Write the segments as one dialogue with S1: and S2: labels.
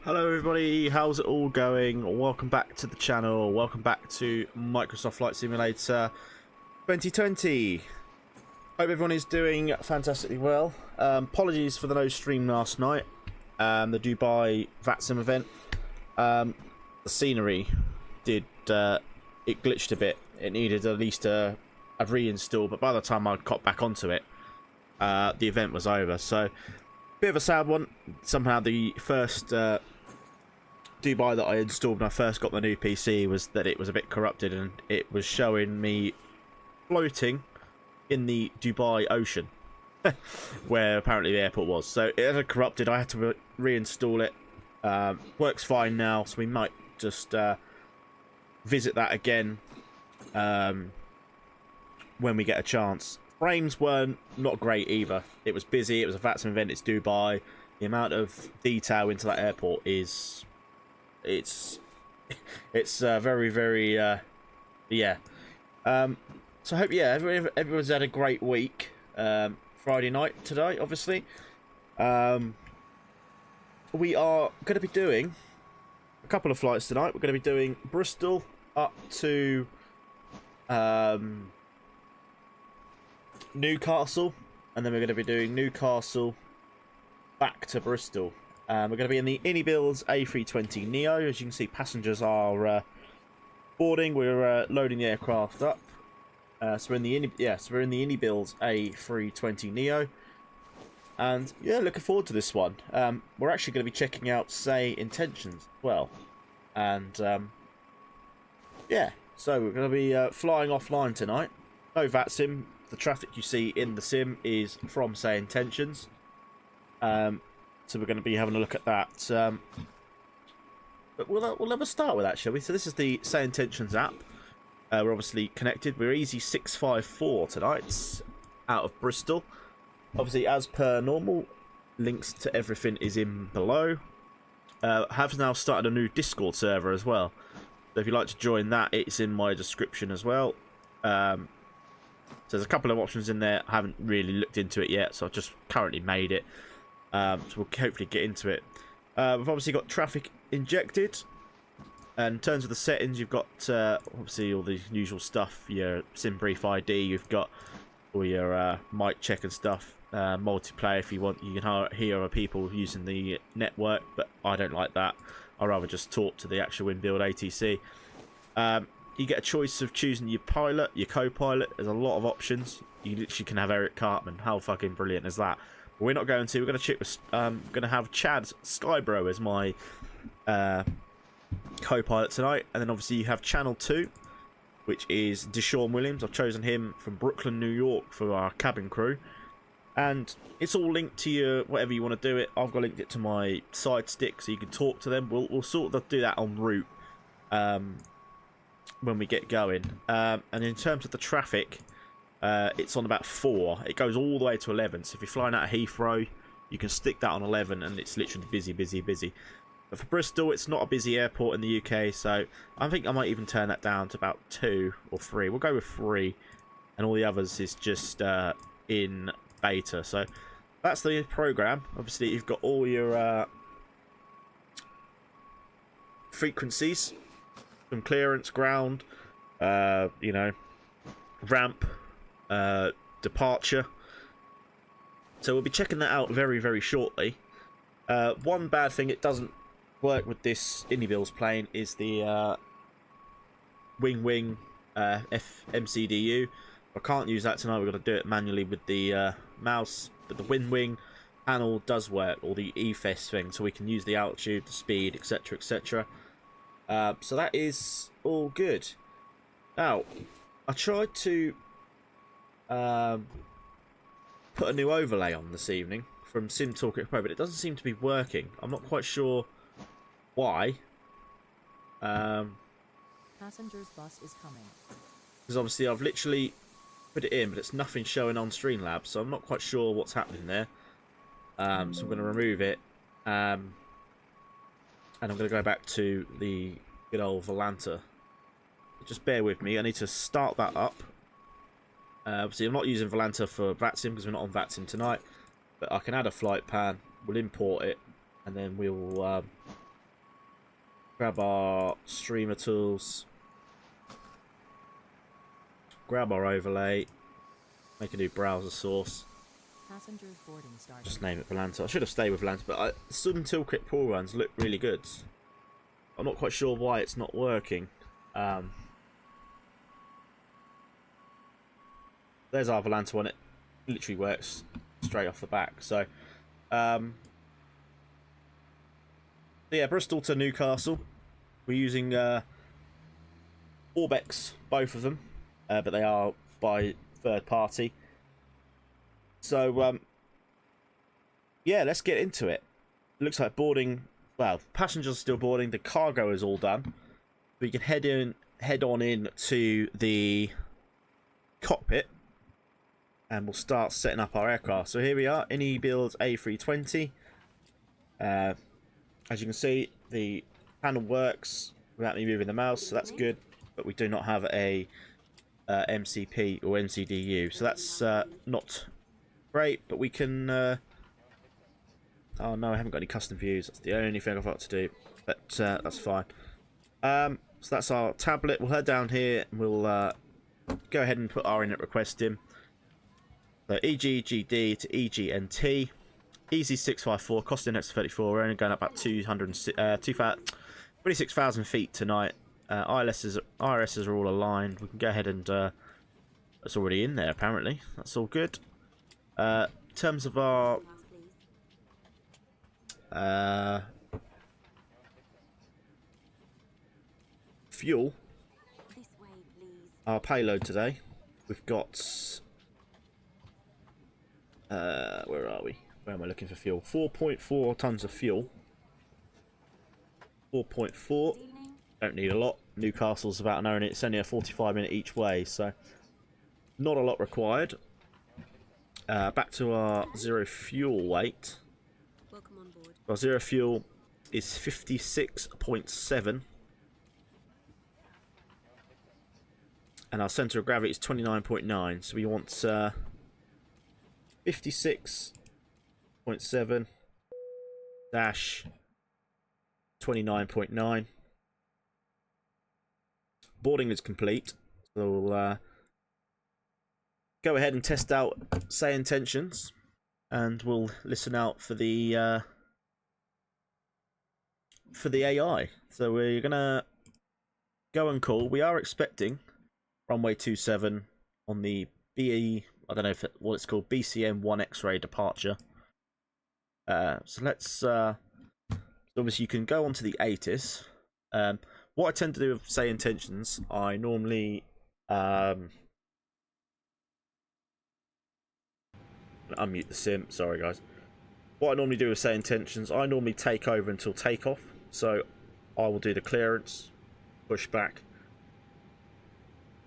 S1: Hello everybody, how's it all going? Welcome back to the channel, welcome back to Microsoft Flight Simulator 2020. Hope everyone is doing fantastically well. Apologies for the no stream last night, the Dubai VATSIM event. The scenery it glitched a bit, it needed at least a reinstall, but by the time I got back onto it, the event was over, so bit of a sad one. Somehow the first Dubai that I installed when I first got the new PC was that it was a bit corrupted, and it was showing me floating in the Dubai ocean where apparently the airport was. So it had corrupted, I had to reinstall it. Works fine now, so we might just visit that again when we get a chance. Frames weren't not great either. It was busy, it was a VATSIM event, it's Dubai. The amount of detail into that airport is it's very yeah. So I hope everyone's had a great week. Friday night today, obviously. We are going to be doing a couple of flights tonight. We're going to be doing Bristol up to Newcastle, and then we're going to be doing Newcastle back to Bristol. We're going to be in the EasyJet A320neo. As you can see, passengers are boarding. We're loading the aircraft up. So we're in the EasyJet A320neo, and yeah, looking forward to this one. We're actually going to be checking out SayIntentionsAI as well, and yeah, so we're going to be flying offline tonight. No VATSIM. The traffic you see in the sim is from SayIntentionsAI. So we're going to be having a look at that. But we'll have a start with that, shall we? So this is the SayIntentionsAI app. We're obviously connected. We're Easy654 tonight, out of Bristol. Obviously, as per normal, links to everything is in below. Have now started a new Discord server as well. So if you'd like to join that, it's in my description as well. So there's a couple of options in there. I haven't really looked into it yet, so I've just currently made it. So we'll hopefully get into it. We've obviously got traffic injected. And in terms of the settings, you've got obviously all the usual stuff. Your SimBrief ID, you've got all your mic check and stuff. Multiplayer, if you want, you can hear other people using the network, but I don't like that. I'd rather just talk to the actual inbuilt ATC. You get a choice of choosing your pilot, your co-pilot. There's a lot of options. You literally can have Eric Cartman. How fucking brilliant is that? But we're not going to. We're going to check with, going to have Chad Skybro as my co-pilot tonight, and then obviously you have Channel 2, which is Deshaun Williams. I've chosen him from Brooklyn, New York, for our cabin crew, and it's all linked to your whatever you want to do it. I've got linked it to my side stick, so you can talk to them. We'll sort of do that en route when we get going. And in terms of the traffic, it's on about 4. It goes all the way to 11. So if you're flying out of Heathrow, you can stick that on 11, and it's literally busy. But for Bristol, it's not a busy airport in the UK, so I think I might even turn that down to about 2 or 3. We'll go with 3, and all the others is just in beta. So that's the program. Obviously, you've got all your frequencies from clearance, ground, you know, ramp, departure. So we'll be checking that out very shortly. One bad thing it doesn't work with this IndyBills plane is the wing MCDU. I can't use that tonight. We've got to do it manually with the mouse, but the wing panel does work, or the EFS thing, so we can use the altitude, the speed, etc. So that is all good. Now, I tried to put a new overlay on this evening from SimTalk Pro, but it doesn't seem to be working. I'm not quite sure why.
S2: Passenger's bus is coming.
S1: Because obviously I've literally put it in, but it's nothing showing on Streamlabs, so I'm not quite sure what's happening there. So I'm going to remove it, and I'm going to go back to the good old Volanta. Just bear with me. I need to start that up. Obviously I'm not using Volanta for VATSIM because we're not on VATSIM tonight, but I can add a flight pan, we'll import it, and then we'll Grab our streamer tools. Grab our overlay. Make a new browser source.
S2: Passengers boarding started.
S1: Just name it Volanta. I should have stayed with Volanta, but Sudden Toolkit pull runs look really good. I'm not quite sure why it's not working. There's our Volanta one. It literally works straight off the back. So, yeah, Bristol to Newcastle. We're using Orbex, both of them, but they are by third party. So, yeah, let's get into it. It looks like boarding. Well, passengers are still boarding. The cargo is all done. We can head on in to the cockpit, and we'll start setting up our aircraft. So here we are, NE build A320. As you can see, the panel works without me moving the mouse, so that's good. But we do not have a MCP or MCDU, so that's not great. But we can. Oh no, I haven't got any custom views. That's the only thing I've got to do, but that's fine. So that's our tablet. We'll head down here and we'll go ahead and put our init request in. So EGGD to EGNT, Easy654, cost index 34. We're only going up about 26,000 feet tonight. IRSs are all aligned. We can go ahead and that's already in there apparently. That's all good. In terms of our fuel, our payload today, we've got where are we? Where am I looking for fuel? 4.4 tons of fuel. 4.4. Don't need a lot. Newcastle's about an hour and it's only a 45-minute each way, so not a lot required. Back to our zero fuel weight.
S3: Welcome on board.
S1: Our zero fuel is 56.7. And our centre of gravity is 29.9. So we want 56.7 dash 29.9. Boarding is complete. So we'll go ahead and test out SayIntentions, and we'll listen out for the AI. So we're gonna go and call. We are expecting runway 27 on the I don't know what it's called, BCM1 X-ray departure. So let's obviously you can go onto the ATIS. What I tend to do with SayIntentions, I normally unmute the sim. Sorry guys. What I normally do with SayIntentions, I normally take over until takeoff. So I will do the clearance, push back,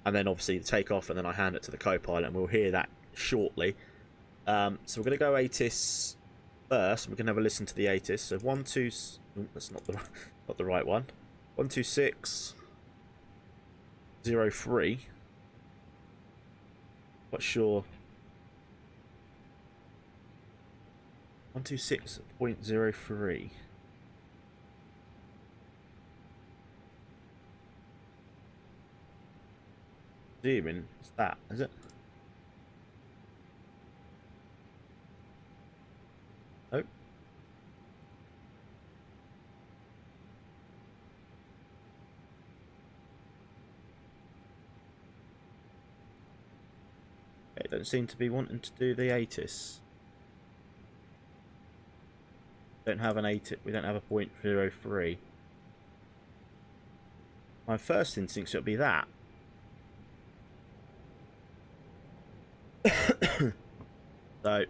S1: and then obviously the takeoff, and then I hand it to the co-pilot, and we'll hear that shortly. So we're going to go ATIS first. We're going to have a listen to the ATIS. So 12. That's not the right one. 126.03. Not sure. 126.03. Assuming it's that, is it? Nope. It don't seem to be wanting to do the ATIS. Don't have an ATIS. We don't have a .03. My first instinct should be that. So,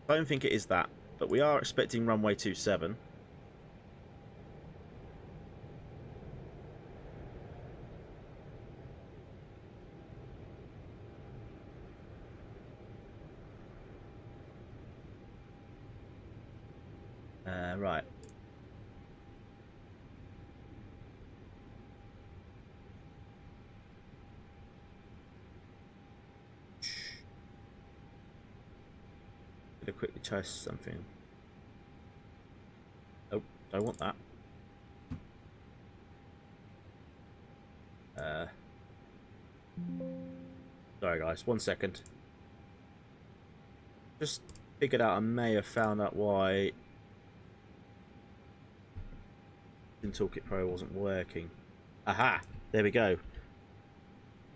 S1: I don't think it is that, but we are expecting runway 27. Right. Gonna quickly test something. Oh, don't want that. Sorry guys, 1 second. Just figured out I may have found out why Toolkit Pro wasn't working. Aha! There we go.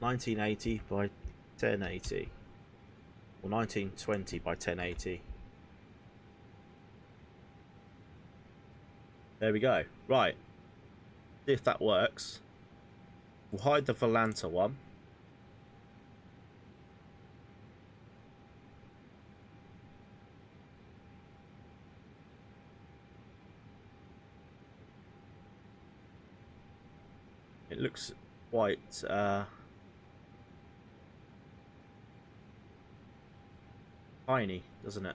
S1: 1980 by 1080. Or 1920 by 1080. There we go. Right. See if that works. We'll hide the Volanta one. It looks quite tiny, doesn't it?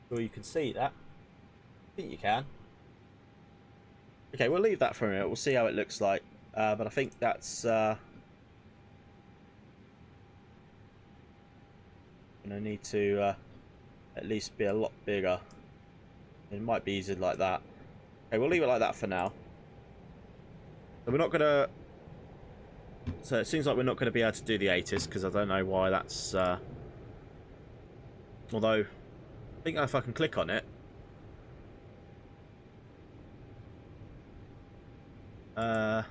S1: Sure you can see that. I think you can. Okay, we'll leave that for a minute. We'll see how it looks like. But I think that's gonna need to at least be a lot bigger. It might be easier like that. Okay, we'll leave it like that for now. So we're not gonna. So it seems like we're not going to be able to do the 80s because I don't know why that's. Although, I think if I can click on it. Okay,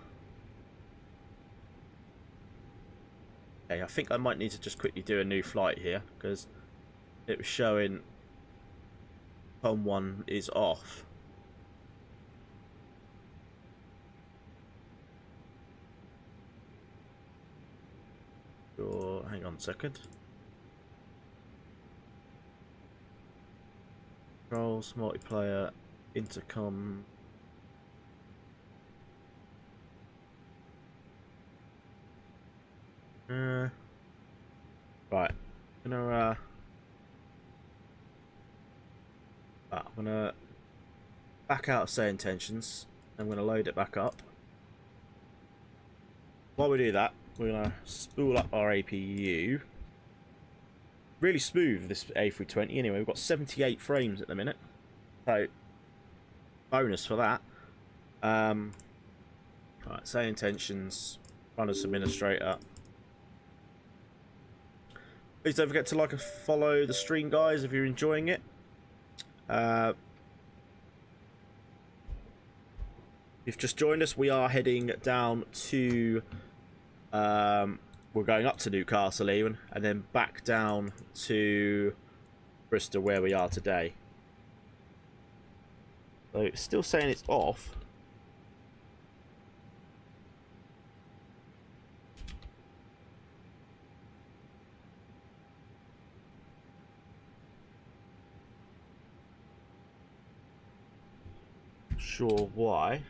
S1: I think I might need to just quickly do a new flight here because it was showing home one is off. Or hang on a second. Controls, multiplayer, intercom. Right. I'm gonna back out of Say Intentions. I'm gonna load it back up. While we do that, we're gonna spool up our APU. Really smooth, this A320. Anyway, we've got 78 frames at the minute, so bonus for that. Right, Say Intentions, run as administrator. Please don't forget to like and follow the stream, guys, if you're enjoying it. If you've just joined us, we are heading down to. We're going up to Newcastle even, and then back down to Bristol where we are today. So it's still saying it's off. Sure why.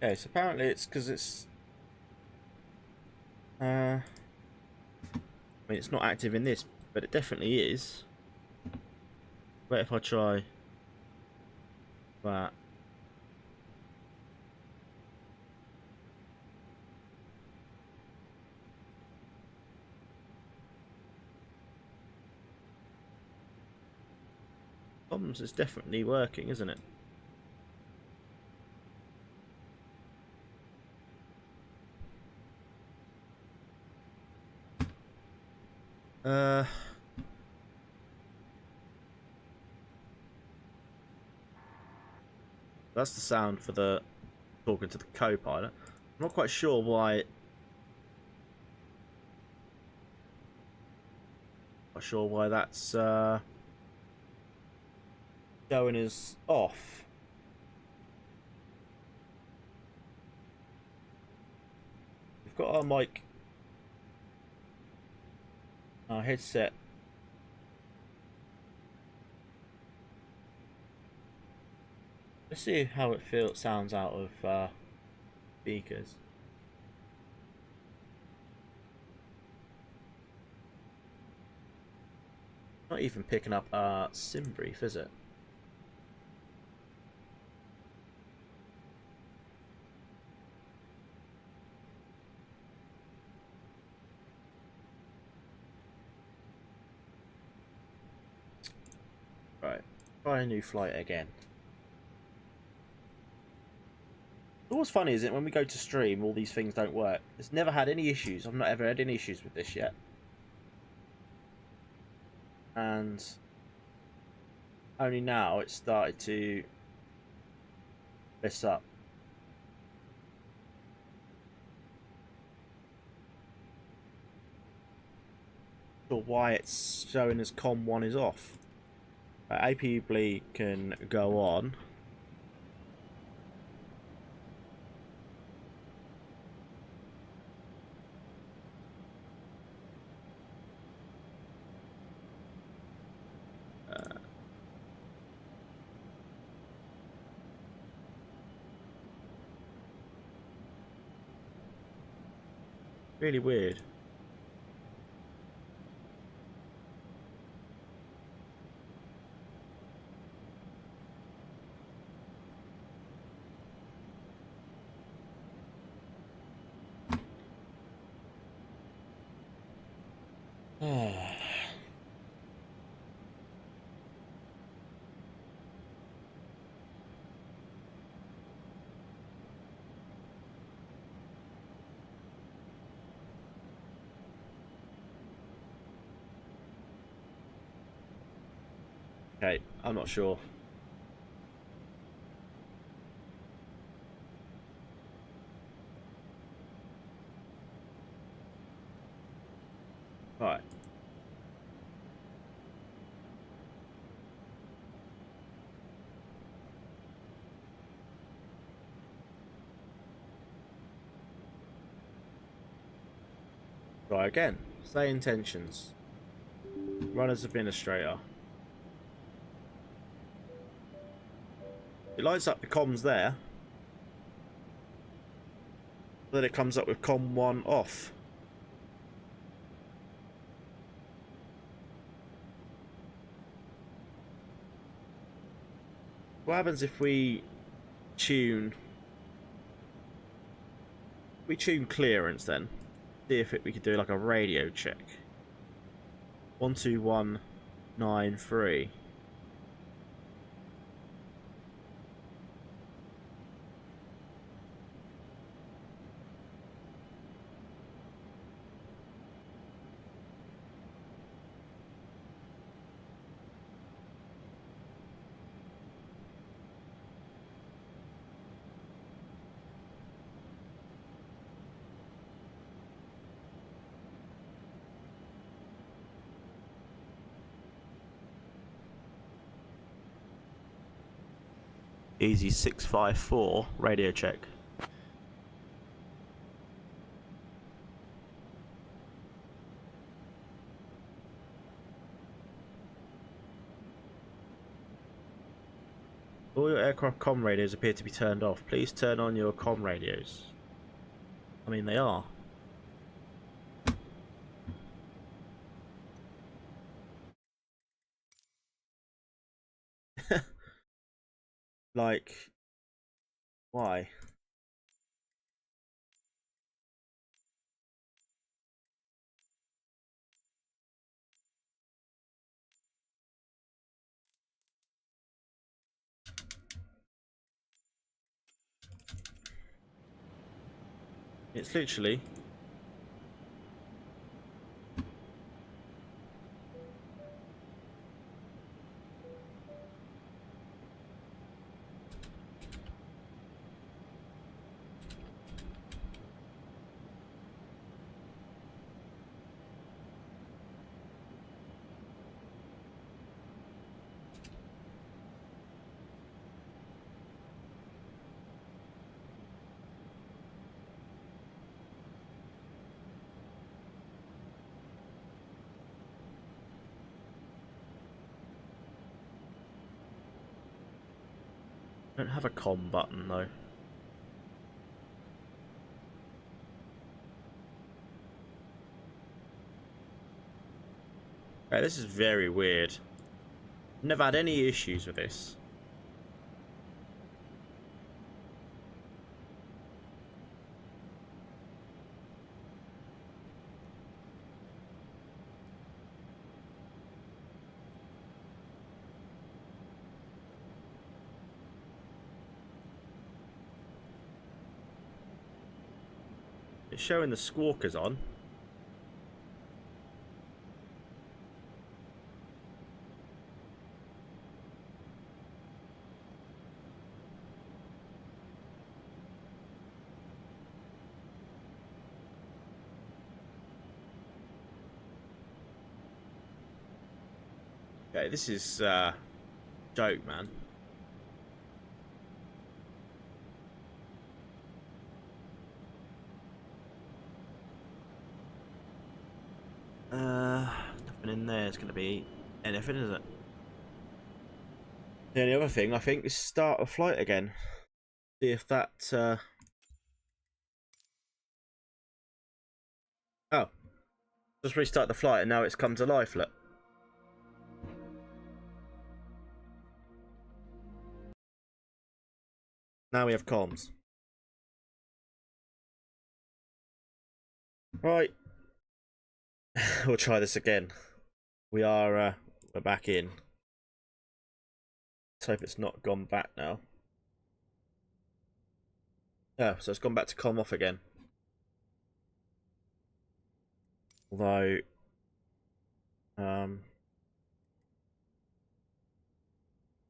S1: Okay, so apparently it's because it's I mean, it's not active in this, but it definitely is. What if I try that? Comms is definitely working, isn't it? That's the sound for the talking to the co-pilot. I'm not quite sure why. Not sure why that's going as off. We've got our mic, our headset. Let's see how it sounds out of speakers. Not even picking up sim brief, is it? Right. Try a new flight again. What's funny is it when we go to stream, all these things don't work. It's never had any issues. I've not ever had any issues with this yet. And only now it started to mess up. Or why it's showing as COM1 is off. AP Bleak can go on. Really weird. Okay, I'm not sure. Right. Try again. Say intentions. Run as administrator. It lights up the comms there. Then it comes up with COM1 off. What happens if we tune clearance then? See if we could do like a radio check. 12193. EasyJet-654 radio check. All your aircraft comm radios appear to be turned off. Please turn on your comm radios. I mean, they are. Like, why? It's literally... I don't have a comm button though. Okay, this is very weird. Never had any issues with this. It's showing the squawkers on. Okay, this is joke, man. Nothing in there is going to be anything, is it? The only other thing I think is start a flight again. See if that. Oh, just restart the flight and now it's come to life. Look. Now we have comms. Right. We'll try this again. We're back in. Let's hope it's not gone back now. Oh, so it's gone back to comm off again. Although,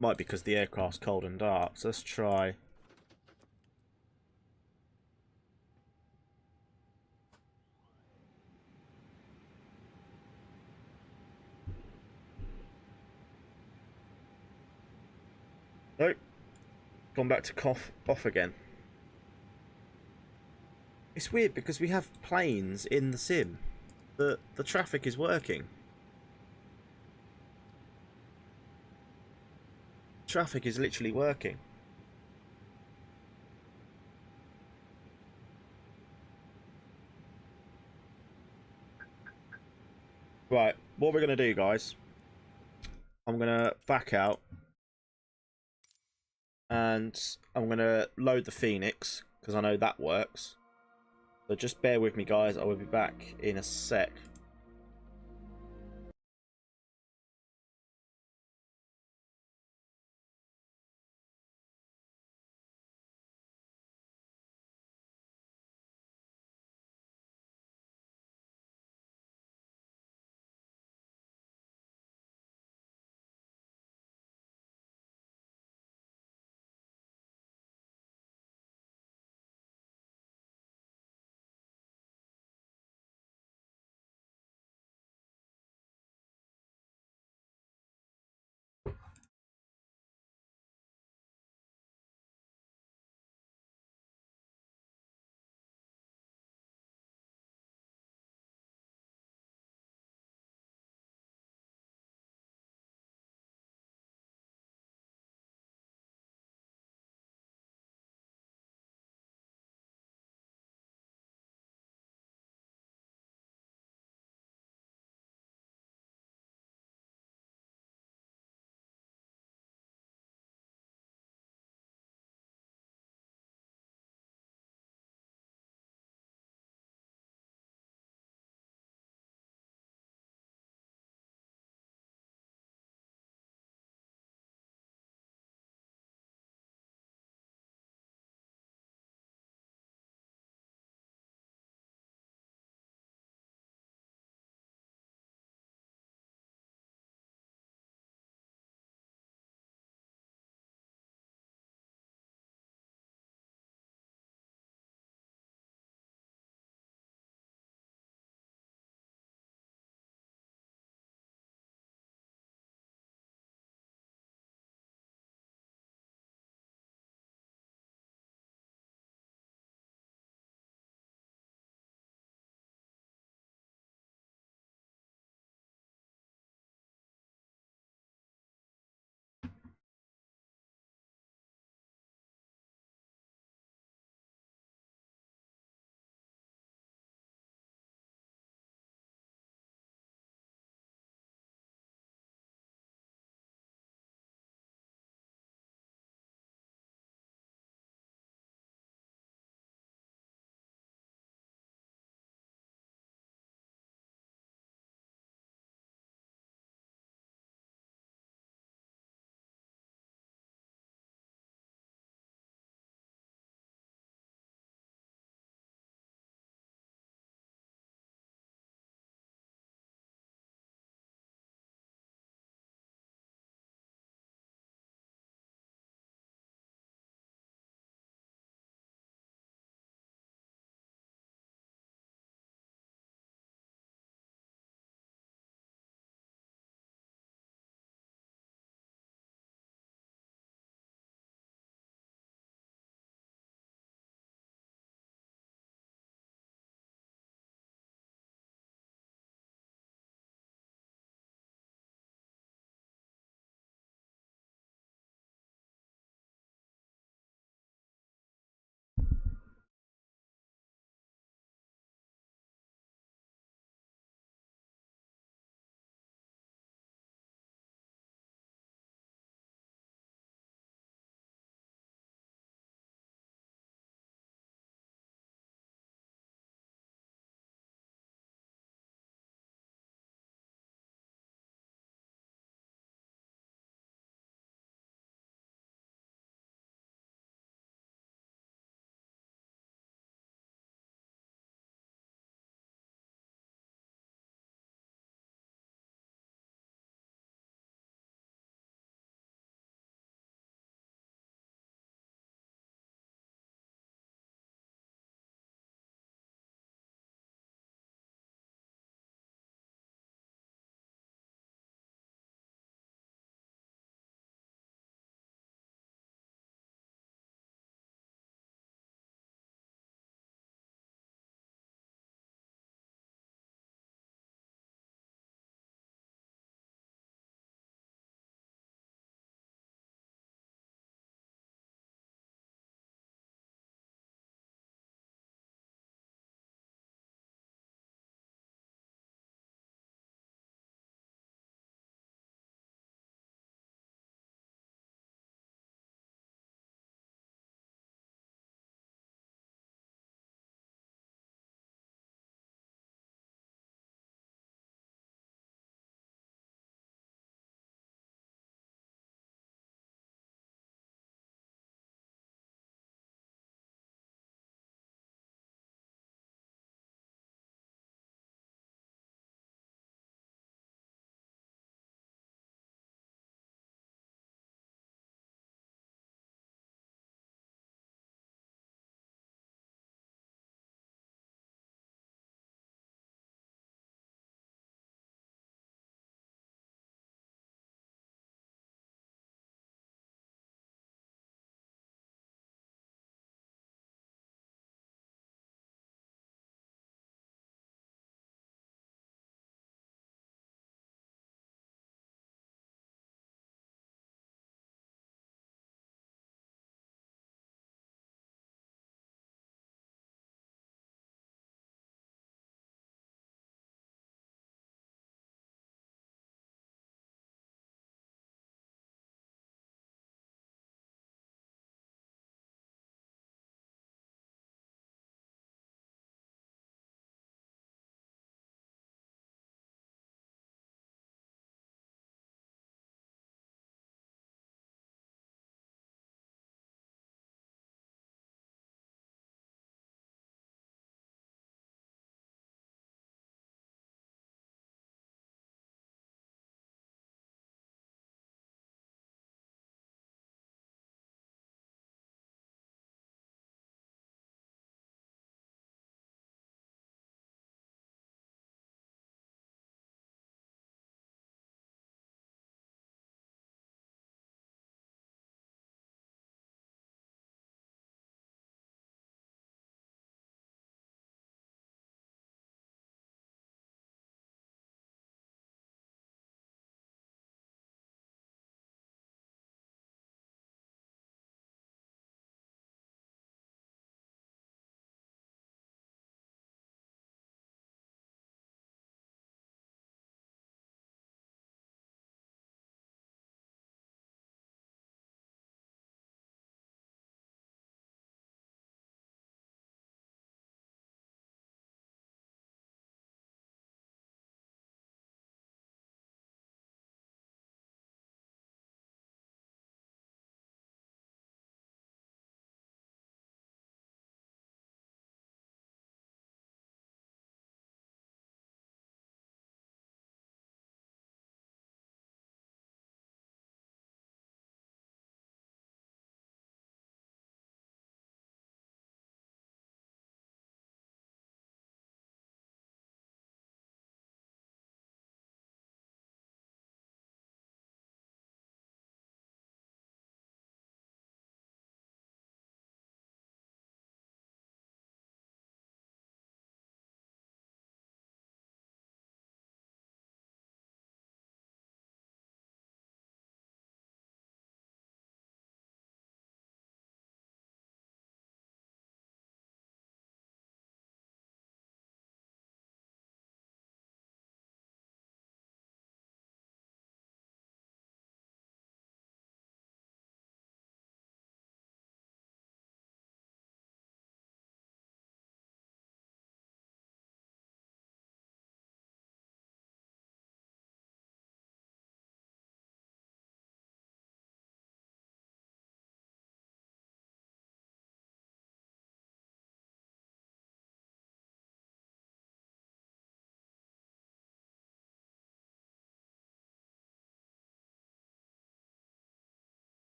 S1: might be because the aircraft's cold and dark. So let's try. Nope. Gone back to cough off again. It's weird because we have planes in the sim. The traffic is working. Traffic is literally working. Right, what we're going to do, guys, I'm going to back out and I'm going to load the Phoenix because I know that works. So just bear with me, guys. I will be back in a sec.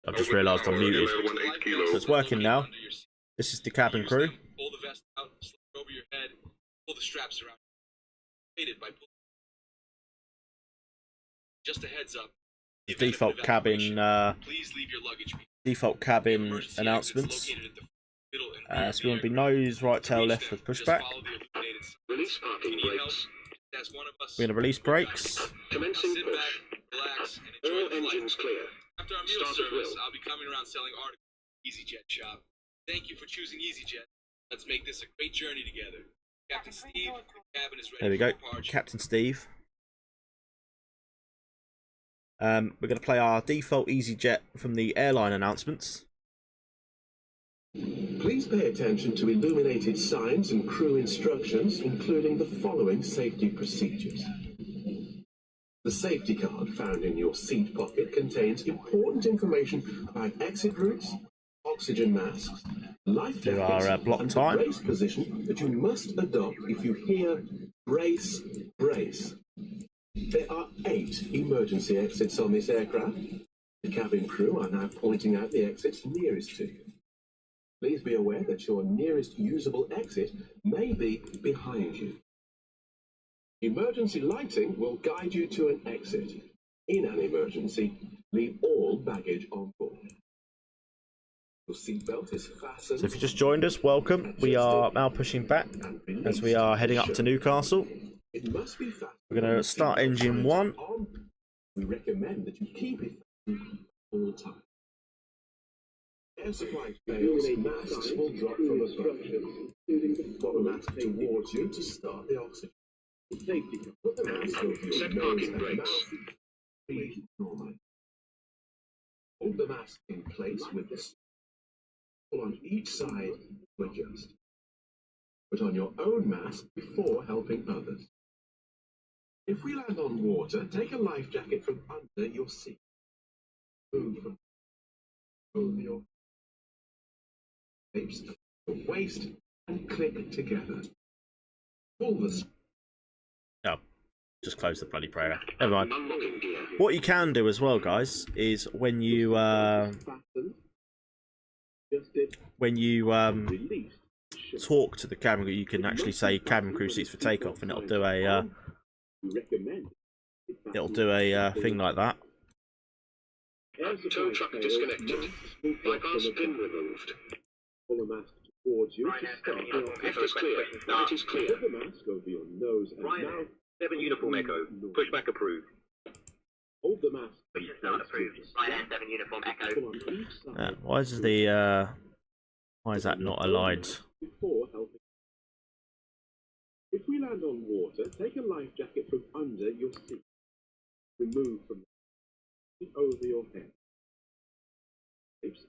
S1: I've just realised I'm muted. So it's working now. This is the cabin crew.
S3: Pull the vest out, slip it over your head, pull the straps around. Just a heads up.
S1: Default cabin.
S3: Please leave your luggage.
S1: Default cabin announcements. So we want to be nose, right tail, left with pushback.
S4: Release parking brakes.
S1: We're going to release brakes.
S4: Commencing
S3: Sit
S4: push.
S3: back, relax, and
S4: All
S3: enjoy the flight.
S4: engines clear.
S3: After our meal
S4: Start at
S3: service,
S4: will.
S3: I'll be coming around selling articles at EasyJet shop. Thank you for choosing EasyJet. Let's make this a great journey together. Captain Steve, the cabin is ready.
S1: There we go,
S3: for departure.
S1: Captain Steve. We're going to play our default EasyJet from the airline announcements.
S5: Please pay attention to illuminated signs and crew instructions, including the following safety procedures. The safety card found in your seat pocket contains important information about exit routes, oxygen masks, life
S1: Do
S5: jackets,
S1: our block
S5: and
S1: time.
S5: the brace position that you must adopt if you hear brace, brace. There are 8 emergency exits on this aircraft. The cabin crew are now pointing out the exits nearest to you. Please be aware that your nearest usable exit may be behind you. Emergency lighting will guide you to an exit. In an emergency, leave all baggage on board. Your seatbelt is fastened.
S1: So if you just joined us, welcome. We are now pushing back as we are heading up to Newcastle.
S5: It must be fastened.
S1: We're going to start engine 1.
S5: We recommend that you keep it fastened all time. Air supply fails, masks will drop from above. Put the mask towards you to start the oxygen. Safety. Put the mask over your
S4: Set
S5: nose
S4: parking
S5: and
S4: brakes.
S5: mouth. Breathe normally. Hold the mask in place with this. Pull on each side to adjust. Put on your own mask before helping others. If we land on water, take a life jacket from under your seat. Move from over your hips, your waist, and click together. Pull the
S1: Oh, just close the bloody prayer. Never mind.
S4: Unlocking gear.
S1: What you can do as well, guys, is when you
S5: fasten. Adjusted.
S1: Release. Talk to the cabin crew, you can actually say cabin crew seats for takeoff, and it'll do a thing like that.
S4: Tow truck disconnected. Bypass pin removed.
S5: Pull the mask towards you to start the oxygen.
S4: Lift is clear. Light is clear.
S5: Put the mask over your nose and mouth.
S6: 7 Uniform Echo. Pushback approved.
S5: Hold the mask.
S6: Start approved. Ryanair 7 Uniform Echo.
S5: Pull on each side
S1: Why is that not aligned?
S5: before helping. If we land on water, take a life jacket from under your seat. Remove from the seat over your head. Hips,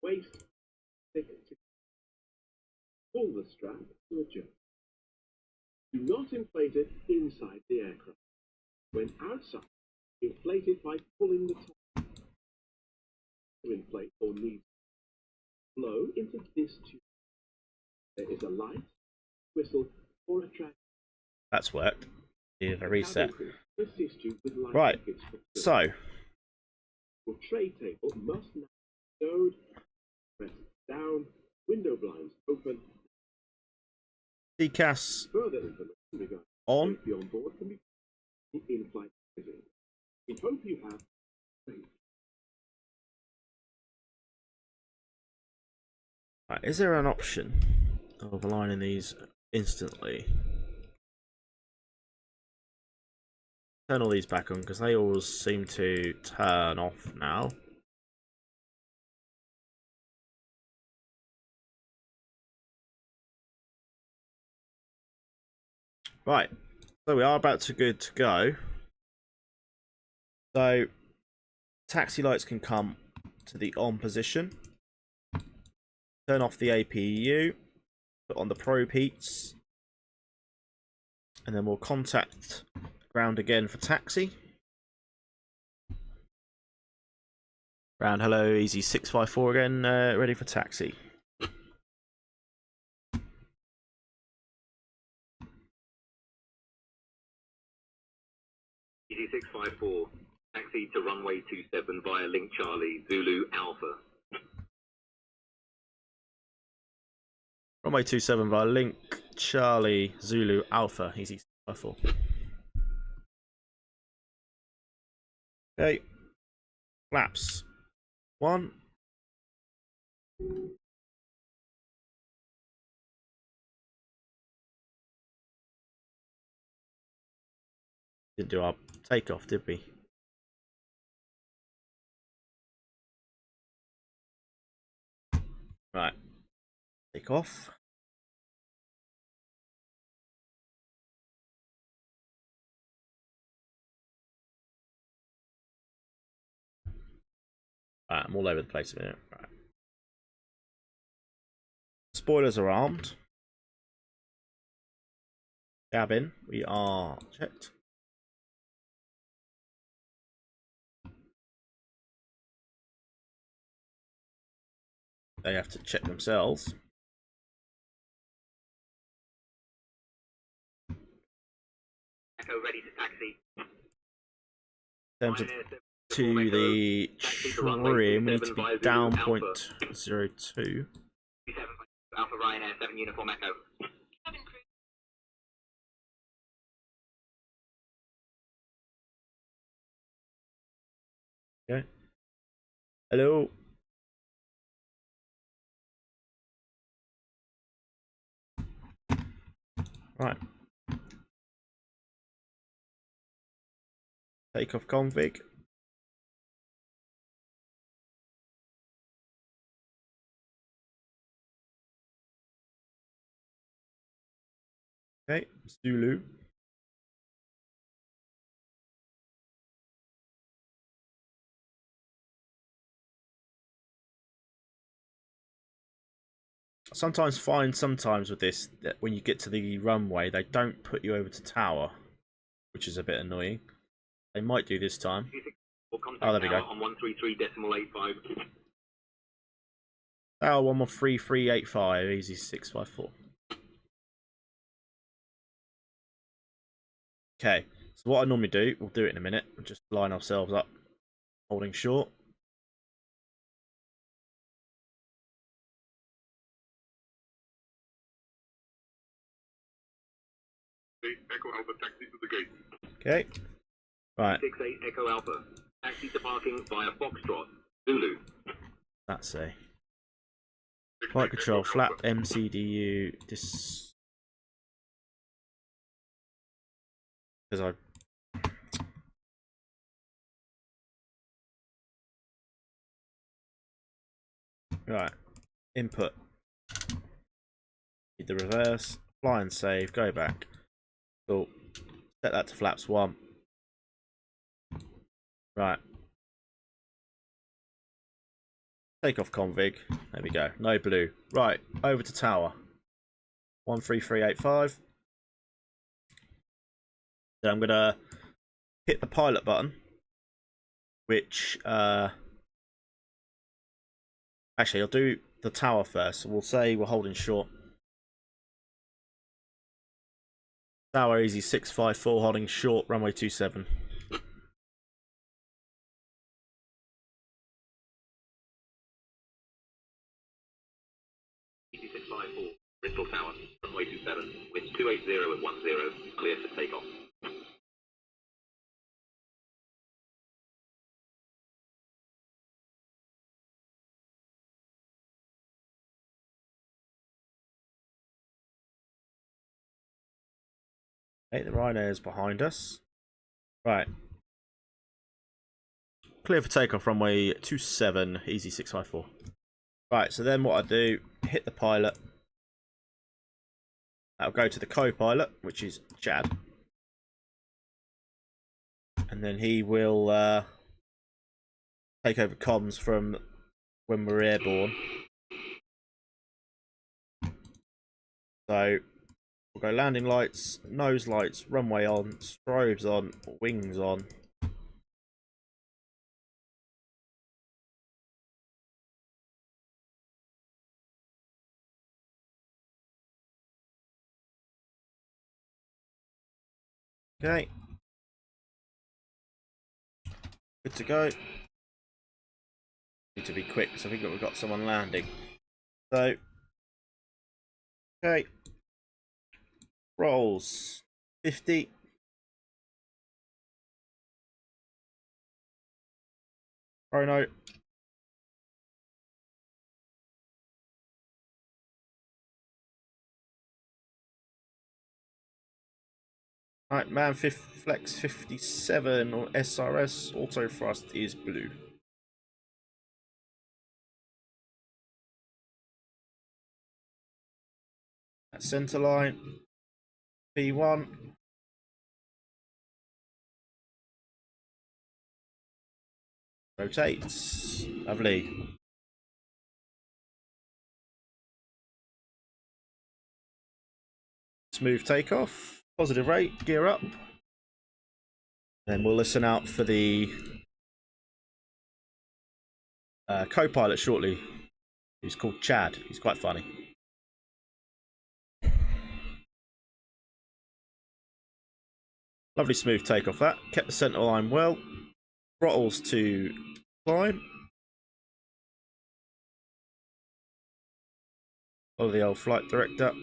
S5: waist, stick to. Pull the strap to adjust. Do not inflate it inside the aircraft. When outside, inflate it by pulling the top. To inflate or need blow into this tube. There is a light, whistle, or a track.
S1: That's worked. Give a reset.
S5: Assist you with life
S1: Right,
S5: jackets for free.
S1: so
S5: Your tray table must now be stowed, press down, window blinds open.
S1: DCAS
S5: Further information regarding
S1: on.
S5: safety on board can be found in in-flight magazine. We hope you have faith.
S1: Right, is there an option of aligning these instantly? Turn all these back on because they all seem to turn off now. Right, so we are about to good to go. So taxi lights can come to the on position. Turn off the APU, put on the probe heats, and then we'll contact ground again for taxi. Ground, hello, EasyJet-654 again, ready for taxi.
S6: EasyJet-654. Taxi to runway 27 via link Charlie, Zulu Alpha.
S1: Runway 27 via link Charlie Zulu Alpha. Easy 4. Okay. Flaps. 1. Didn't do our takeoff, did we? Right. Take off. Right, I'm all over the place a minute. Right. Spoilers are armed. Cabin, we are checked. They have to check themselves.
S6: Echo ready to taxi.
S1: In terms of to the trim, we need to be down 0.02.
S6: Alpha Ryanair 7 Uniform Echo.
S1: Okay. Hello. Right. Takeoff config. Okay, Zulu. Sometimes find sometimes with this that when you get to the runway they don't put you over to tower, which is a bit annoying. They might do this time. Oh, there we go.
S6: On 133.85.
S1: Tower 13385, easy 654. Okay, so what I normally do, we'll do it in a minute. We'll just line ourselves up, holding short.
S5: Echo Alpha, taxi to the gate.
S1: Okay, right.
S6: 68 Echo Alpha. Taxi to parking via Foxtrot, Zulu.
S1: That's a flight control flap MCDU. This because right input. Need the reverse. Fly and save. Go back. Cool. Set that to flaps 1. Right. Takeoff config. There we go. No blue. Right. Over to tower. 13385. Then I'm gonna hit the pilot button, which actually I'll do the tower first. So we'll say we're holding short. Tower easy 654 holding short runway 27.
S6: EG654, Bristol Tower, runway 27, wind 280 at 10, clear for takeoff.
S1: Okay, the Ryanair is behind us. Right. Clear for takeoff runway 27, easy 654. Right, so then what I do, hit the pilot. That'll go to the co-pilot, which is Chad. And then he will take over comms from when we're airborne. So we'll go landing lights, nose lights, runway on, strobes on, wings on. Okay. Good to go. Need to be quick, so I think we've got someone landing. So, okay. Rolls 50. Chrono. Right, man, flex 57 or SRS auto thrust is blue. That center line, P1. Rotates. Lovely. Smooth takeoff. Positive rate. Gear up. Then we'll listen out for the co-pilot shortly. He's called Chad. He's quite funny. Lovely smooth takeoff that. Kept the center line well. Throttles to climb. Follow the old flight director.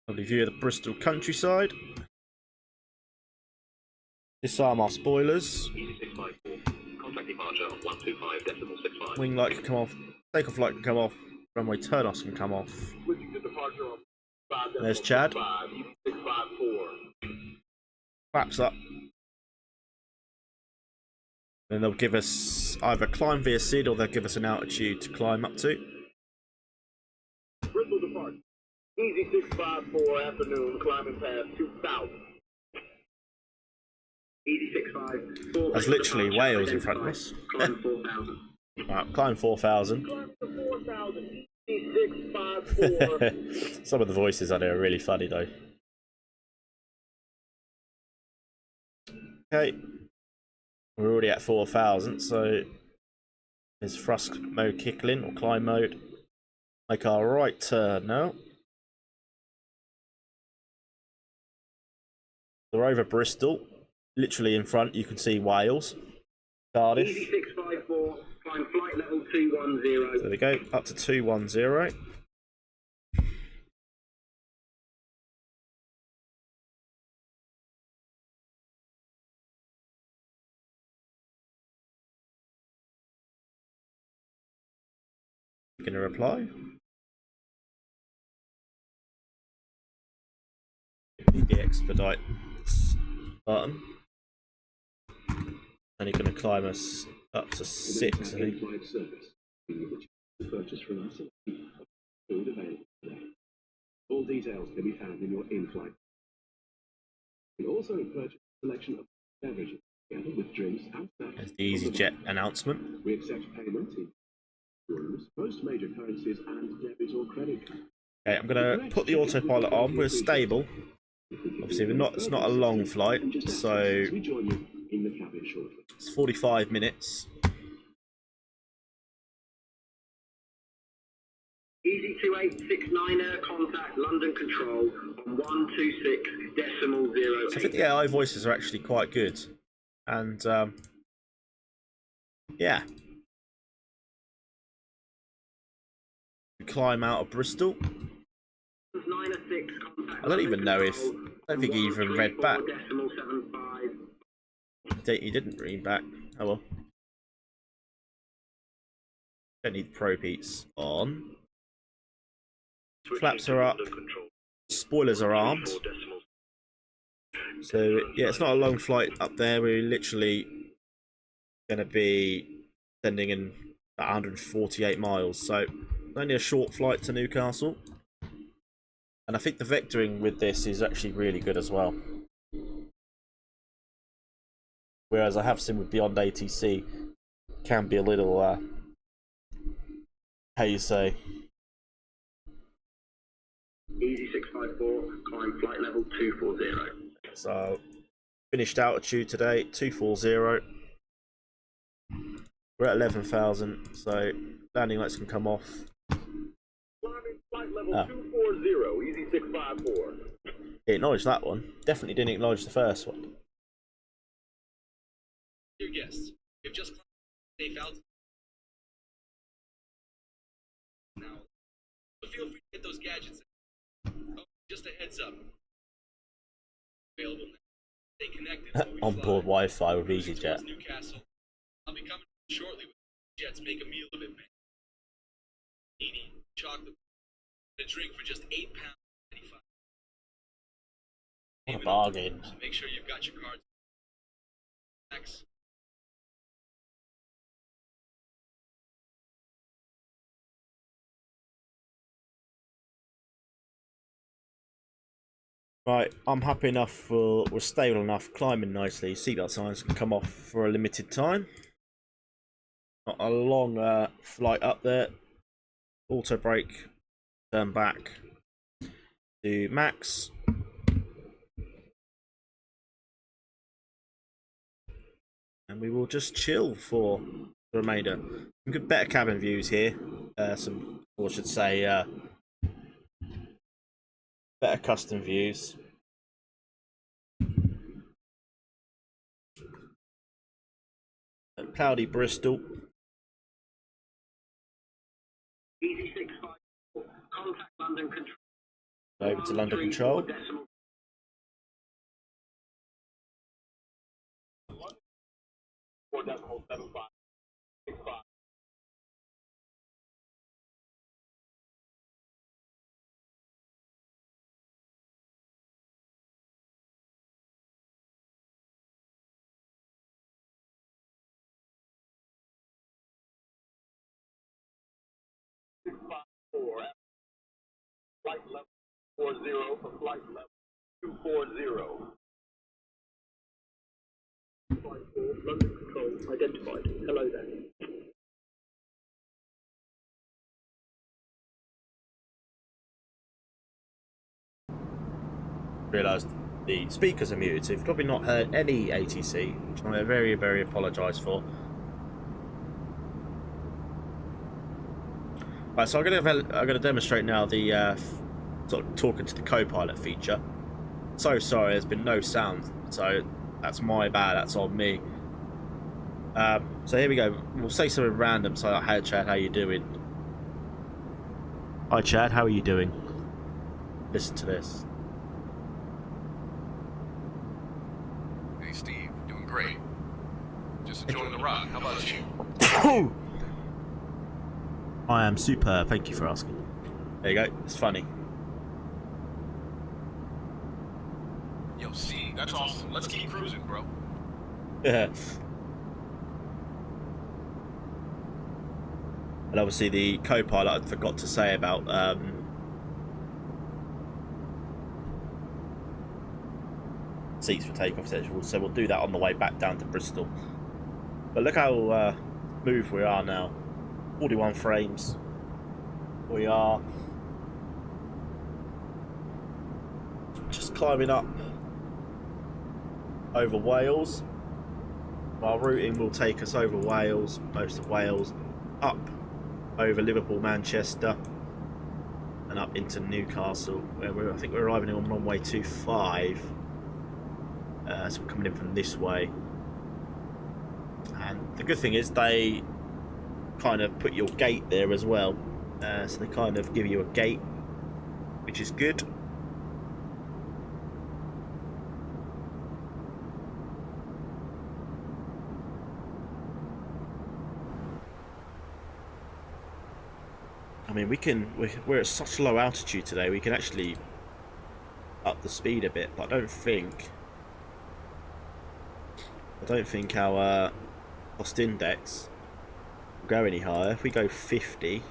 S1: Lovely view of the Bristol countryside. Disarm our spoilers.
S6: Contact departure on 125.65.
S1: Wing light can come off. Takeoff light can come off. Runway turn-offs can come off.
S5: Switching to departure on 5.
S1: There's Chad.
S5: 654.
S1: Flaps up. Then they'll give us either climb via SID or they'll give us an altitude to climb up to.
S5: Bristol departure. Easy 654 afternoon, climbing past 2000.
S6: Easy 654.
S1: There's literally Wales in front of us.
S6: Climb 4,000.
S1: Right, climb 4,000.
S5: Climb to 4000. Easy 654.
S1: Some of the voices on there are really funny though. Okay. We're already at 4,000, so there's thrust mode kick in or climb mode. Make our right turn now. We're over Bristol. Literally in front, you can see Wales, Cardiff.
S6: Easy 654. Climb flight level 210.
S1: There we go, up to 210. Gonna reply. The expedite button. And you're gonna climb us up to 6, I think.
S5: In-flight service, which you purchase from us, food available today. All details can be found in your in-flight. We also purchase a selection of beverages together with drinks and snacks.
S1: There's the EasyJet announcement.
S5: We accept payment in euros, most major currencies, and debit or credit card.
S1: Okay, I'm gonna put the autopilot on. We're stable. Obviously, it's not a long flight, so
S5: We join you in the cabin shortly.
S1: it's 45 minutes.
S6: Easy 2869 contact London Control on 126.0.
S1: So I think the AI voices are actually quite good, and yeah. We climb out of Bristol. I don't even know if I don't think he even read back. He didn't read back. Oh well. Don't need pro beats on. Flaps are up. Spoilers are armed. So yeah, it's not a long flight up there. We're literally going to be sending in about 148 miles. So only a short flight to Newcastle. And I think the vectoring with this is actually really good as well. Whereas I have seen with Beyond ATC, can be a little, how you say?
S6: Easy 654, climb flight level 240.
S1: So, finished altitude today, 240. We're at 11,000, so landing lights can come off.
S5: Climbing flight level 240, Easy 654.
S1: He acknowledged that one. Definitely didn't acknowledge the first one.
S3: Dear guests, we've just climbed safe altitude now, so feel free to get those gadgets out. Oh, just a heads up. Available now. Stay connected while we
S1: Onboard
S3: fly.
S1: Wi-Fi with
S3: Cruising
S1: EasyJet.
S3: towards Newcastle. I'll be coming shortly with jets. Make a meal of it, man. Chocolate, and a drink for just £8.95.
S1: What a bargain.
S3: So make sure you've got your cards. Thanks.
S1: Right, I'm happy enough. We're stable enough, climbing nicely. Seatbelt signs can come off for a limited time. Not a long flight up there. Auto brake, turn back to max. And we will just chill for the remainder. Some good, better cabin views here. Or I should say, better custom views. At cloudy Bristol.
S4: EasyJet, contact London Control.
S1: Over to London Control.
S5: Flight level 40 for flight level 240. Flight 4, London Control identified. Hello there.
S1: Realised the speakers are muted, so you've probably not heard any ATC, which I very, very apologise for. Right, so I'm going to demonstrate now the sort of talking to the co-pilot feature. So sorry, there's been no sound, so that's my bad. That's on me. So here we go. We'll say something random. So, like, hey Chad, how you doing? Hi Chad, how are you doing? Listen to this.
S7: Hey Steve, doing great. Just enjoying the ride. How about you?
S1: I am super. Thank you for asking. There you go. It's funny.
S7: Yo, Steve, that's awesome. Let's keep cruising, bro.
S1: Yeah. And obviously the co-pilot I forgot to say about seats for takeoff, so we'll do that on the way back down to Bristol. But look how smooth we are now. 41 frames. We are just climbing up over Wales. Our routing will take us over Wales, most of Wales, up over Liverpool, Manchester, and up into Newcastle, where I think we're arriving on runway 25. So we're coming in from this way. And the good thing is they kind of put your gate there as well. So they kind of give you a gate, which is good. I mean, we're at such low altitude today, we can actually up the speed a bit, but I don't think our cost index will go any higher. If we go 50,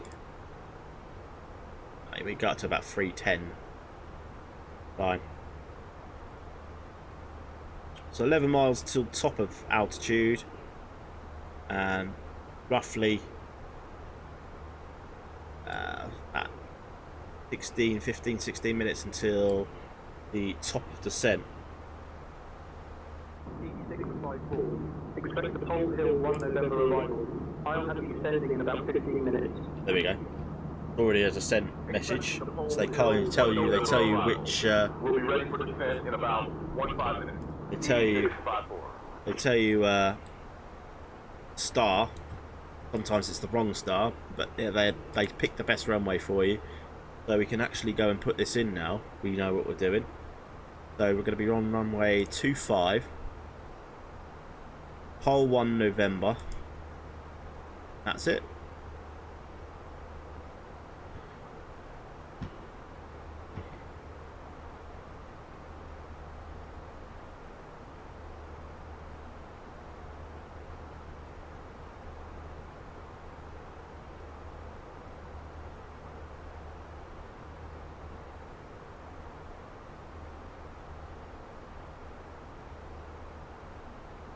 S1: we go up to about 310. Fine. So 11 miles till top of altitude, and roughly about 16 minutes until the top of descent.
S8: Expect the Pole Hill 1 November arrival. I'll have you descending in about 15 minutes.
S1: There we go. already a descent message, so they can't tell you. They tell you which.
S8: We'll be ready for descent in about 15 minutes.
S1: They tell you. They tell you star. Sometimes it's the wrong star, but yeah, they pick the best runway for you. So we can actually go and put this in now. We know what we're doing. So we're going to be on runway 25. Pole 1 November. That's it.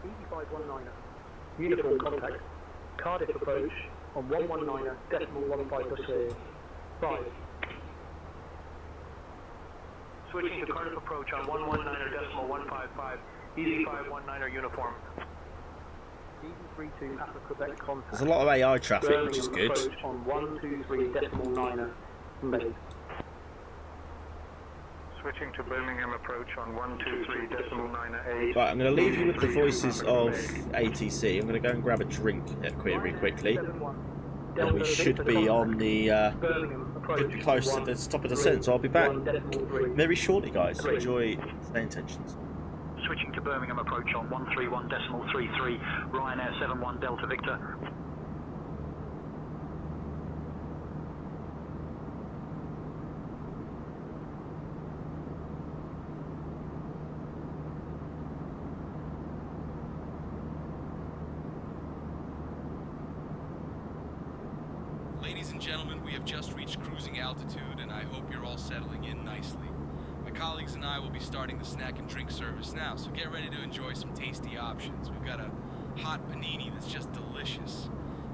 S4: EGGD-EGNT-EGDD. Uniform contact. Cardiff approach on 119.15%. 5. Switching to Cardiff approach on 119.155. Easy 519er uniform. EG32 Papa Quebec contact.
S1: There's a lot of AI traffic, which is good.
S4: Approach on 123.9er. Base.
S9: Switching to Birmingham approach on 123.9A.
S1: Right, I'm going to leave you with the voices of ATC. I'm going to go and grab a drink very quickly. And we should be on the should be close to the top of the descent, so I'll be back very shortly, guys. Enjoy Say Intentions.
S9: Switching to Birmingham approach on 131.33. Ryanair 71 Delta Victor.
S7: Ladies and gentlemen, we have just reached cruising altitude, and I hope you're all settling in nicely. My colleagues and I will be starting the snack and drink service now, so get ready to enjoy some tasty options. We've got a hot panini that's just delicious.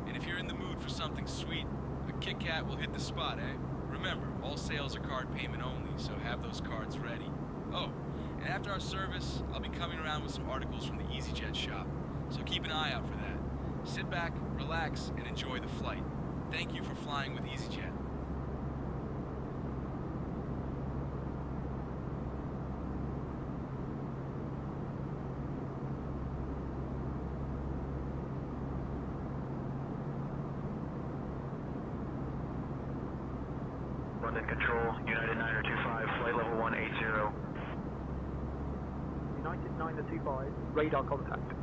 S7: And if you're in the mood for something sweet, a Kit Kat will hit the spot, eh? Remember, all sales are card payment only, so have those cards ready. Oh, and after our service, I'll be coming around with some articles from the EasyJet shop, so keep an eye out for that. Sit back, relax, and enjoy the flight. Thank you for flying with EasyJet.
S9: London Control, United 925, flight level 180.
S4: United 925, radar contact.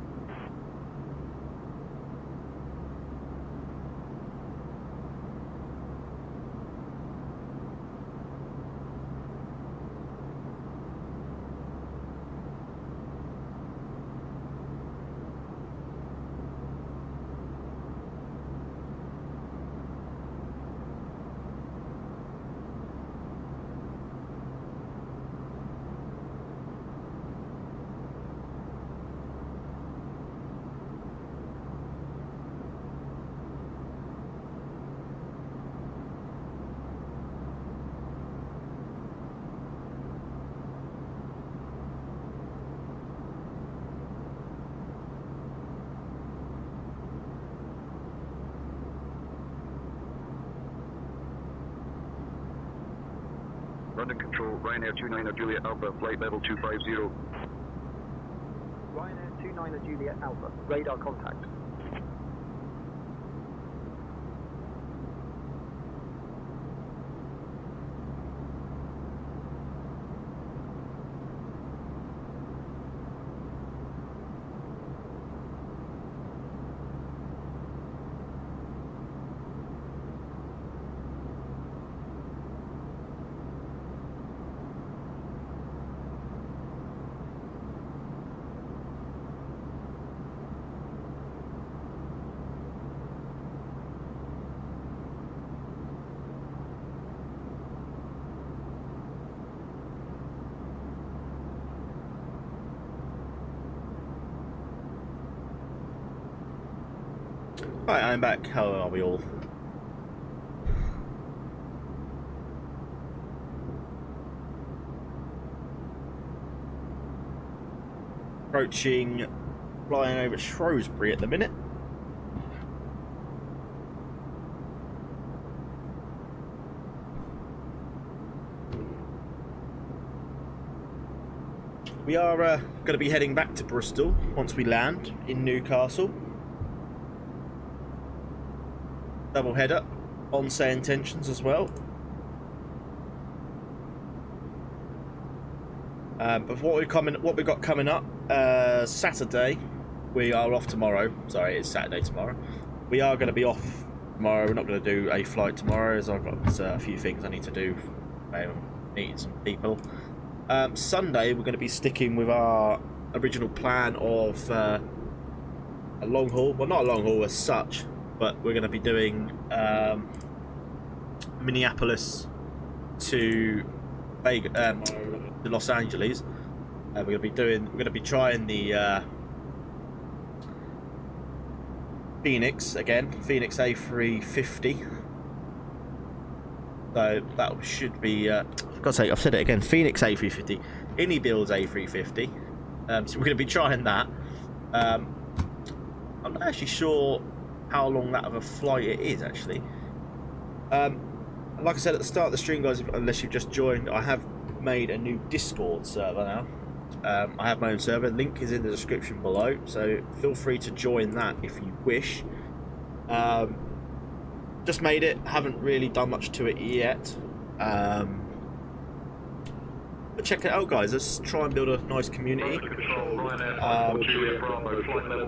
S9: London Control, Ryanair 29er Juliet Alpha, flight level 250.
S4: Ryanair 29er Juliet Alpha, radar contact.
S1: Right, I'm back. How are we all? Approaching, flying over Shrewsbury at the minute. We are going to be heading back to Bristol once we land in Newcastle. Double header on Say Intentions as well. But what we got coming up, Saturday, we are off tomorrow. Sorry, it's Saturday tomorrow. We are going to be off tomorrow. We're not going to do a flight tomorrow, as I've got a few things I need to do. Meeting some people. Sunday, we're going to be sticking with our original plan of a long haul. Well, not a long haul as such, but we're going to be doing Minneapolis to Vegas, to Los Angeles. We're going to be trying the Phoenix again, Phoenix A350. So that should be. For God's sake, I've said it again. Phoenix A350. Innie builds A350. So we're going to be trying that. I'm not actually sure how long that of a flight it is actually. Like I said at the start of the stream, guys, unless you've just joined, I have made a new Discord server now. I have my own server. Link is in the description below, so feel free to join that if you wish. Just made it, haven't really done much to it yet. But check it out, guys. Let's try and build a nice community.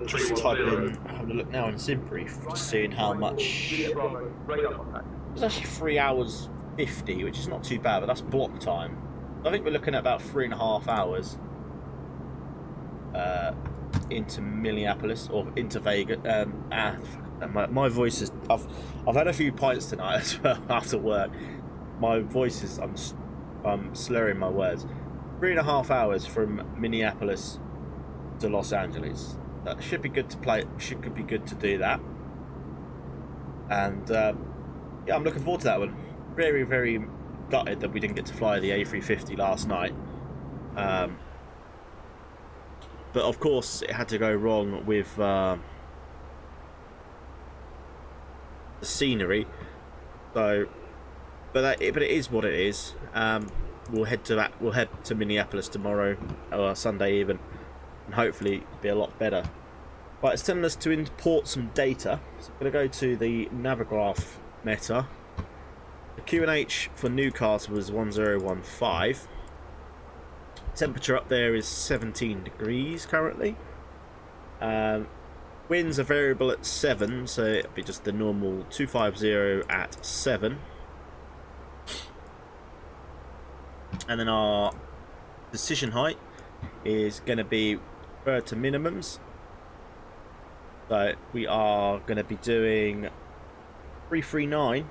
S1: Just type in, having a look now in Simbrief, just seeing how much. It's actually 3 hours 50, which is not too bad, but that's block time. I think we're looking at about 3.5 hours into Minneapolis or into Vegas. My voice is. I've had a few pints tonight as well after work. My voice is. I'm slurring my words. 3.5 hours from Minneapolis to Los Angeles. That should be good to play. Should be good to do that. And yeah, I'm looking forward to that one. Very, very gutted that we didn't get to fly the A350 last night. But of course, it had to go wrong with the scenery. So, but it is what it is. We'll head to that. We'll head to Minneapolis tomorrow or Sunday even, and hopefully be a lot better. Right, it's telling us to import some data. So I'm going to go to the Navigraph meta. The QNH for Newcastle was 1015. Temperature up there is 17 degrees currently. Winds are variable at 7, so it'll be just the normal 250 at 7. And then our decision height is going to be referred to minimums. So we are going to be doing 339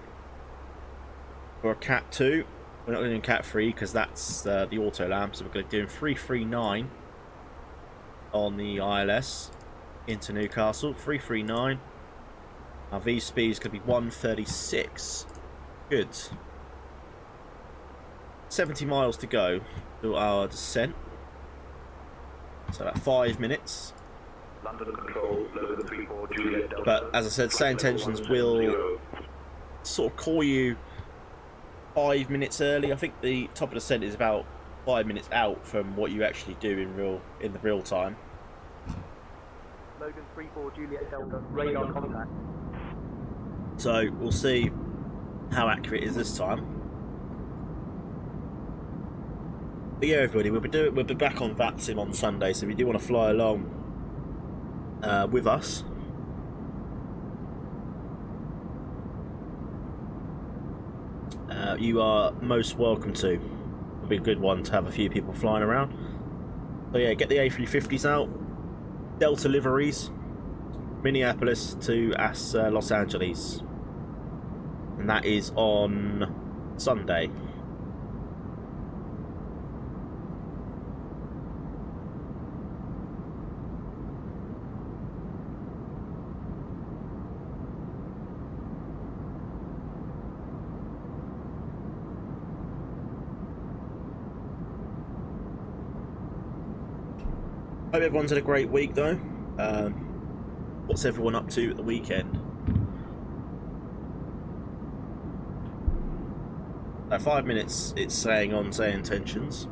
S1: for a Cat 2. We're not going to do Cat 3 because that's the auto lamp. So we're going to do 339 on the ILS into Newcastle. 339. Our V speed is going to be 136. Good. 70 miles to go to our descent. So about 5 minutes.
S8: London Control, level 34, Juliet Delta.
S1: But as I said, Say Intentions will sort of call you 5 minutes early. I think the top of the descent is about 5 minutes out from what you actually do in the real time.
S4: Logan 34, Juliet Delta, radar contact.
S1: So we'll see how accurate it is this time. But yeah, everybody, we'll be back on VATSIM on Sunday. So if you do want to fly along with us, you are most welcome to. It'll be a good one to have a few people flying around. So yeah, get the A350s out. Delta liveries, Minneapolis to Los Angeles, and that is on Sunday. Hope everyone's had a great week though. What's everyone up to at the weekend? 5 minutes it's saying on Say Intentions.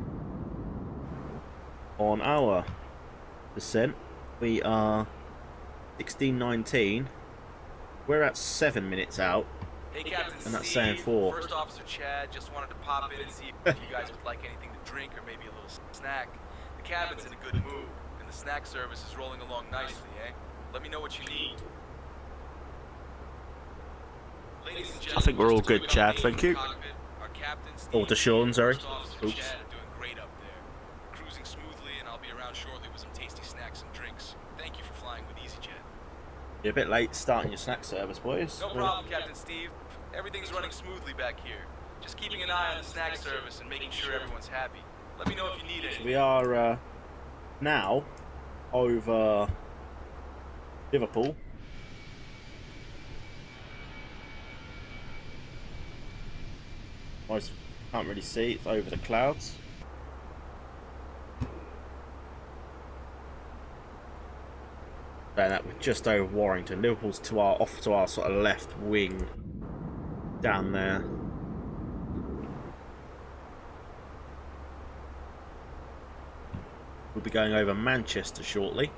S1: on our descent. We are 16:19. We're at 7 minutes out.
S7: Hey, Captain
S1: And that's
S7: Steve,
S1: saying 4.
S7: First Officer Chad, just wanted to pop in and see if you guys would like anything to drink or maybe a little snack. The cabin's in a good mood, and the snack service is rolling along nicely, eh? Let me know what you need. Ladies and gentlemen,
S1: I think we're all
S7: just a
S1: good,
S7: quick
S1: Chad,
S7: update
S1: thank
S7: from
S1: you.
S7: the cockpit. Our Captain Steve
S1: Oh, Deshaun, sorry.
S7: and First Officer
S1: Oops.
S7: Chad are doing great up there. Cruising smoothly, and I'll be around shortly with some tasty snacks and drinks. Thank you for flying with EasyJet.
S1: You're a bit late starting your snack service, boys.
S7: No problem, Captain Steve. Everything's running smoothly back here. Just keeping an eye on the snack service and making sure everyone's happy. Let me know if you need anything.
S1: We are now over Liverpool. I can't really see, it's over the clouds. And that we're just over Warrington. Liverpool's off to our sort of left wing down there. We'll be going over Manchester shortly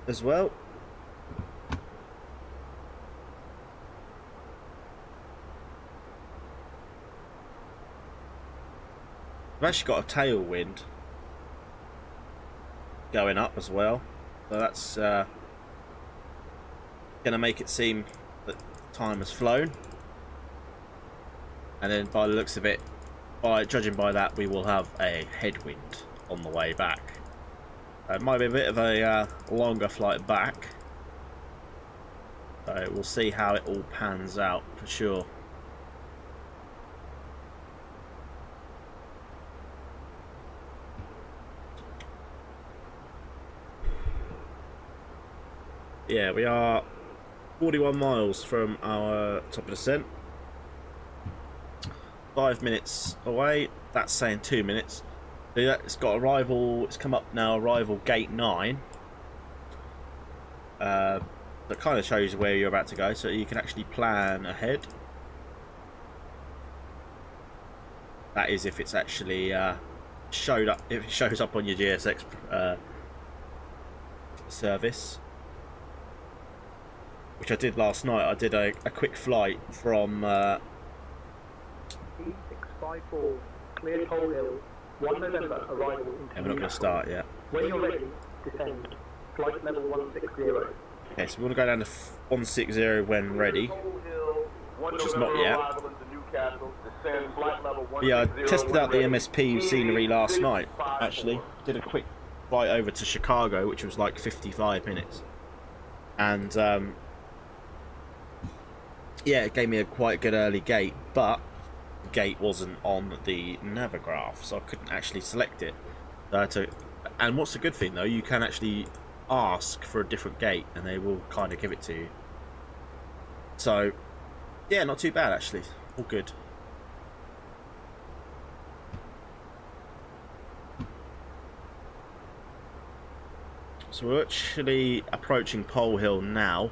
S1: as well. We've actually got a tailwind going up as well, so that's going to make it seem that time has flown. And then by the looks of it, judging by that, we will have a headwind on the way back. It might be a bit of a longer flight back, so we'll see how it all pans out for sure. Yeah, we are 41 miles from our top of descent. 5 minutes away. That's saying 2 minutes. So it's got arrival. It's come up now. Arrival gate 9. That kind of shows where you're about to go, so you can actually plan ahead. That is, if it's actually showed up. If it shows up on your GSX service. Which I did last night. I did a quick flight from
S4: E654, cleared Pole Hill, 1 November, arrival into
S1: we're not going to start yet.
S4: When you're ready, descend. Flight level 160.
S1: Okay, so we want to go down to 160 when ready, which is not yet. Yeah, I tested out the MSP scenery last night, actually. Did a quick flight over to Chicago, which was like 55 minutes. And yeah, it gave me a quite good early gate, but the gate wasn't on the Navigraph, so I couldn't actually select it. And what's the good thing though, you can actually ask for a different gate and they will kind of give it to you. So yeah, not too bad actually, all good. So we're actually approaching Pole Hill now.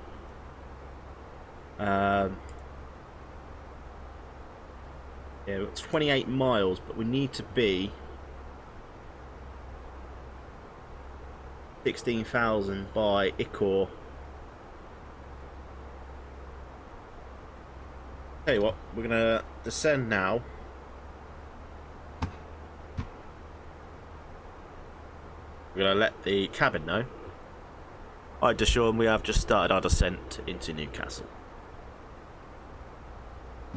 S1: Yeah, it's 28 miles, but we need to be 16,000 by Icor. Tell you what, we're gonna descend now. We're gonna let the cabin know. Alright, Deshaun, we have just started our descent into Newcastle.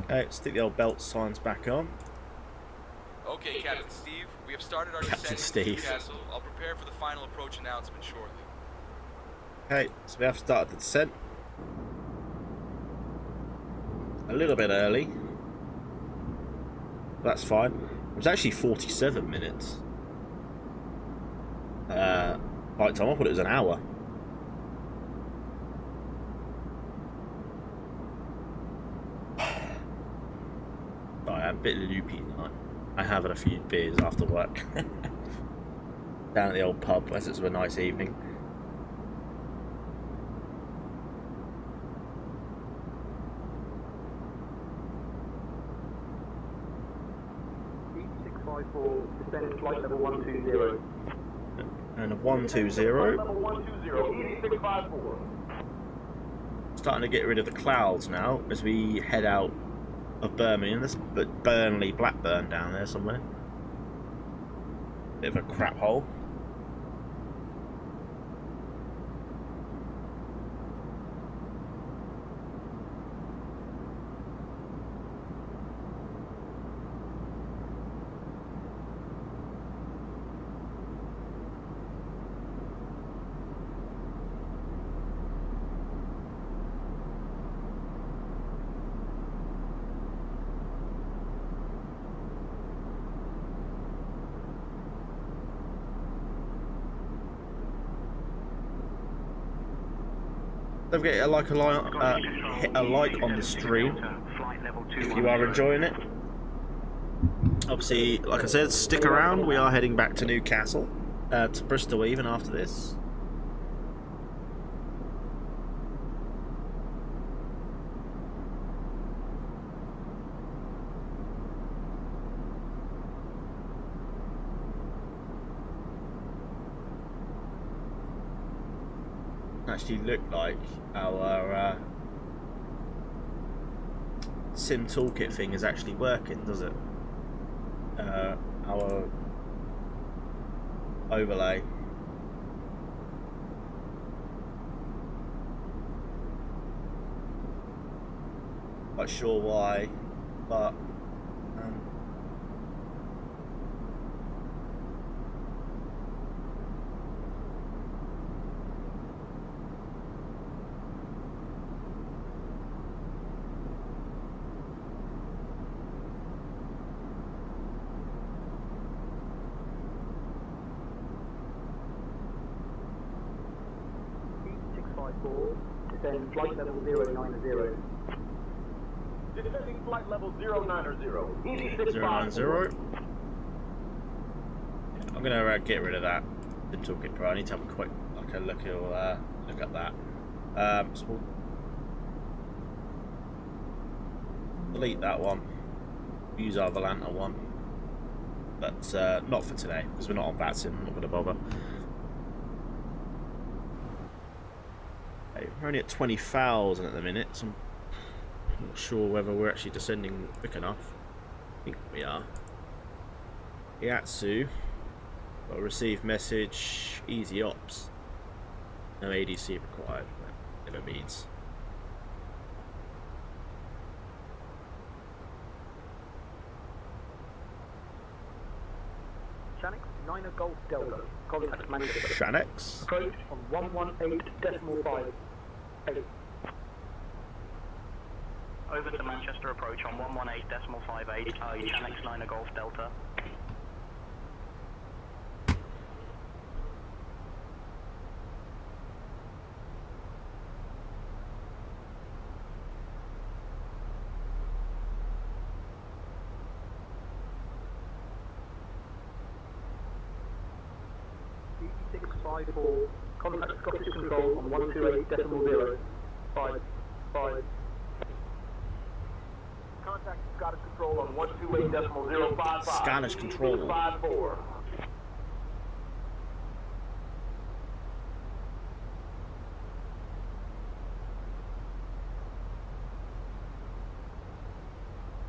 S1: Okay, stick the old belt signs back on.
S7: Okay, Captain Steve, we have started our
S1: Captain
S7: descent into
S1: Steve.
S7: Newcastle. I'll prepare for the final approach announcement shortly.
S1: Okay, so we have started the descent. A little bit early. That's fine. It was actually 47 minutes. Flight time, I thought it was an hour. Sorry, I'm a bit loopy tonight. I have had a few beers after work. Down at the old pub, as it's a nice evening.
S4: 654, descend flight level 120.
S1: And a 120.
S4: Level 120, EG-654.
S1: Starting to get rid of the clouds now as we head out of Birmingham. There's Burnley, Blackburn down there somewhere. Bit of a crap hole. Don't forget to hit a like on the stream if you are enjoying it. Obviously, like I said, stick around. We are heading back to Newcastle, to Bristol even after this. Actually look like our sim toolkit thing is actually working, does it? Our overlay. Not sure why, but
S4: Descend flight level 090. Descending flight level 090. EG-654.
S1: 090. I'm gonna get rid of that. The toolkit pro. I need to have a quick look at that. So we'll delete that one. Use our Volanta one, but not for today because we're not on VATSIM. I'm not going to bother. We're only at 20,000 at the minute, so I'm not sure whether we're actually descending quick enough. I think we are. Iatsu, got a receive message, easy ops. No ADC required, whatever it means.
S4: Shanix, 9 Golf Delta, contact Manchester.
S1: Shanix.
S4: Approach on 118.58.
S9: Over to Manchester approach on 118.58, Shanix 9 Golf Delta.
S4: EG-654, contact Scottish Control on 128.0. 5. Contact Scottish Control on 128.055.
S1: Scottish Control.
S4: 54.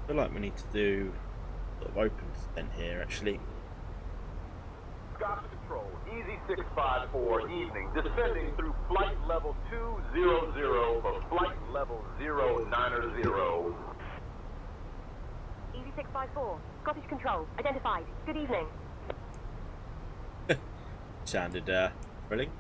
S1: I feel like we need to do sort of open then here actually.
S4: Scottish Control, EG-654, evening, descending through flight level 200 for flight level 090.
S10: EG-654, Scottish Control, identified. Good evening.
S1: Sounded thrilling.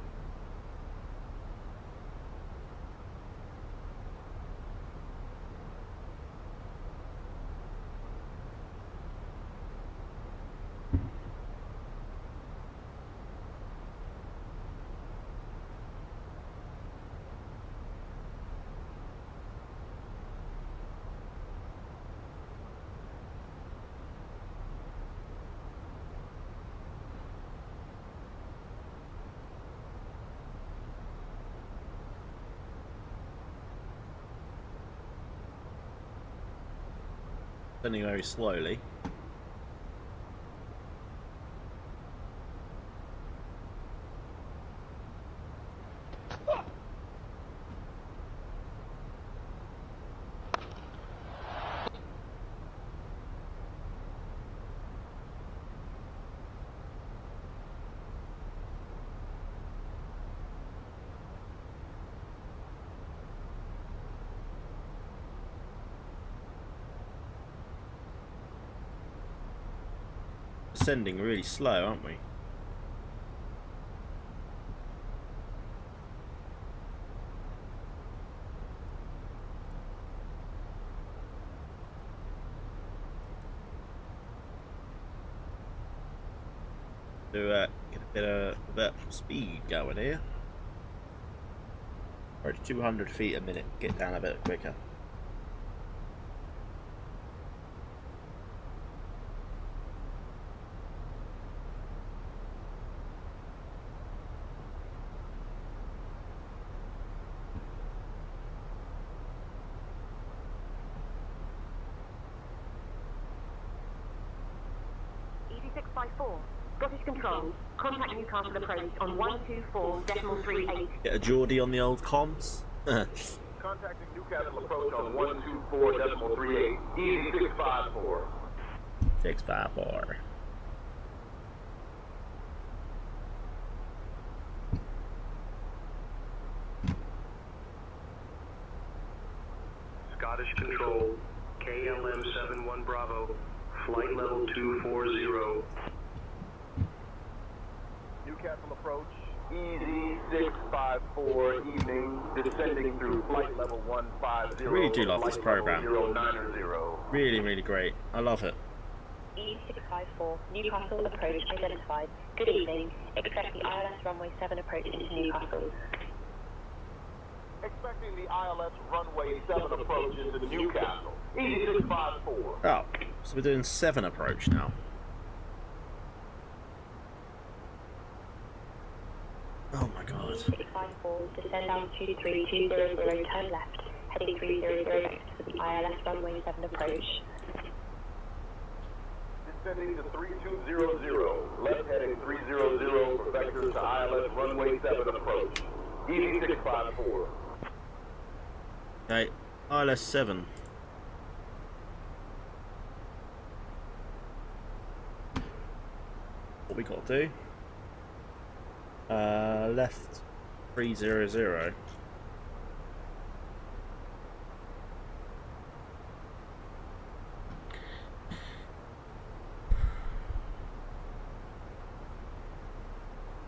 S1: Turning very slowly. descending really slow, aren't we? To get a bit of vertical speed going here. Or 200 feet a minute, get down a bit quicker.
S10: EG654, Scottish Control, contact Newcastle approach on 124.38.
S1: Get a Geordie on the old comms.
S4: Contacting Newcastle approach on 124.38. EG654.
S1: 654.
S8: Scottish Control, KLM-71 Bravo, flight level 240.
S4: Newcastle approach, EG654, evening, descending through flight level 150.
S1: I really do love this program.
S4: 090.
S1: Really, really great. I love it.
S10: EG654, Newcastle approach identified. Good evening. Expect the ILS runway 7 approach into Newcastle.
S4: Expecting the ILS runway 7 approach into Newcastle. EG654.
S1: Oh, so we're doing 7 approach now. Oh my god.
S10: 654, descend altitude 3200, turn left, heading 300 next for the ILS runway 7 approach.
S4: Descending to 3200, left heading 300 for vector to ILS runway 7 approach. EG654.
S1: Okay, ILS 7. What we got to do? Left 300.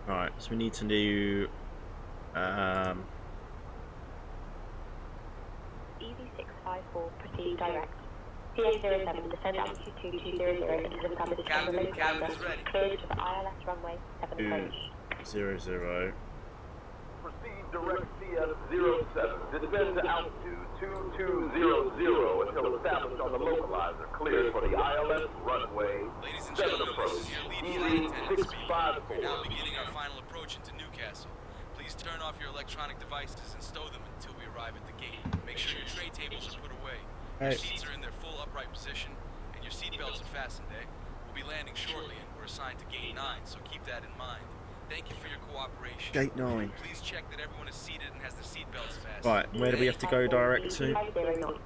S1: Alright, so we need to do
S10: EV654, proceed direct. PA07, descend altitude 2200 into the established
S7: Captain, cabin is ready.
S10: cleared to the ILS runway 7 approach.
S1: 00.
S4: Proceed direct CS07. Descend to altitude 2200 until established on the localizer. Cleared for the ILS runway
S7: Ladies and
S4: 7
S7: gentlemen,
S4: approach.
S7: this is your lead flight attendant speaking. We're now
S4: EG654.
S7: beginning our final approach into Newcastle. Please turn off your electronic devices and stow them until we arrive at the gate. Make sure your tray tables are put away. Your
S1: Hey.
S7: seats are in their full upright position, and your seat belts are fastened, eh? We'll be landing shortly, and we're assigned to Gate 9, so keep that in mind. Thank you for your cooperation.
S1: Gate 9.
S7: Please check that everyone is seated and has their seat belts fastened.
S1: Right, where do we have to go direct to?
S10: 250 knots.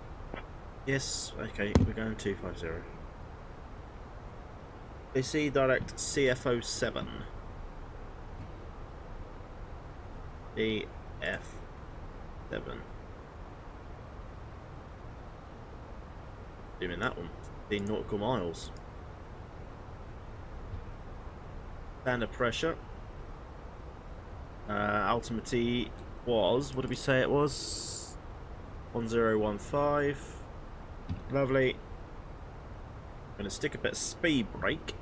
S1: Yes, okay, we're going 250. AC direct CFO7. EF7. Doing that one. 15 nautical miles. Standard pressure. Altimeter was, what did we say it was? 1015. Lovely. I'm going to stick a bit of speed brake.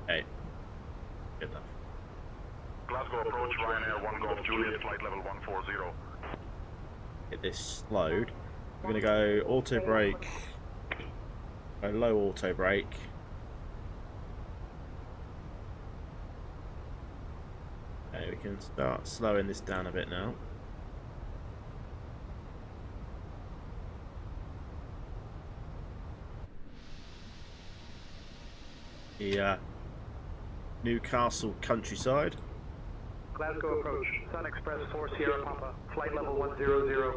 S1: Okay. Good enough.
S8: Glasgow approach, Ryanair 1 Golf Juliet, flight level 140.
S1: Get this slowed. We're going to go auto brake. Go low auto brake. Okay, we can start slowing this down a bit now. The Newcastle countryside.
S9: Glasgow approach, Sun Express 4 Sierra Papa, flight level 100.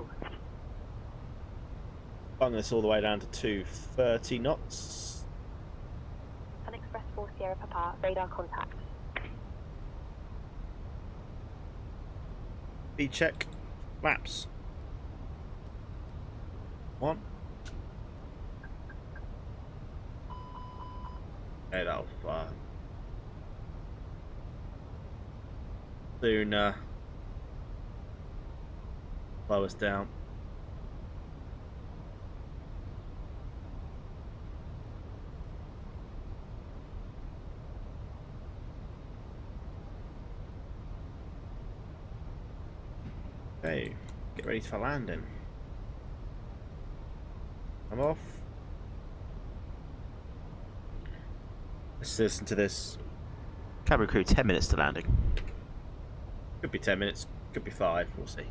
S1: Bung this all the way down to 230 knots.
S10: Sun Express 4 Sierra Papa, radar contact.
S1: Speed check. Flaps. 1. Okay, that'll soon slow us down. Okay, get ready for landing. I'm off. Let's listen to this. Cabin crew, 10 minutes to landing. Could be 10 minutes, could be 5, we'll see.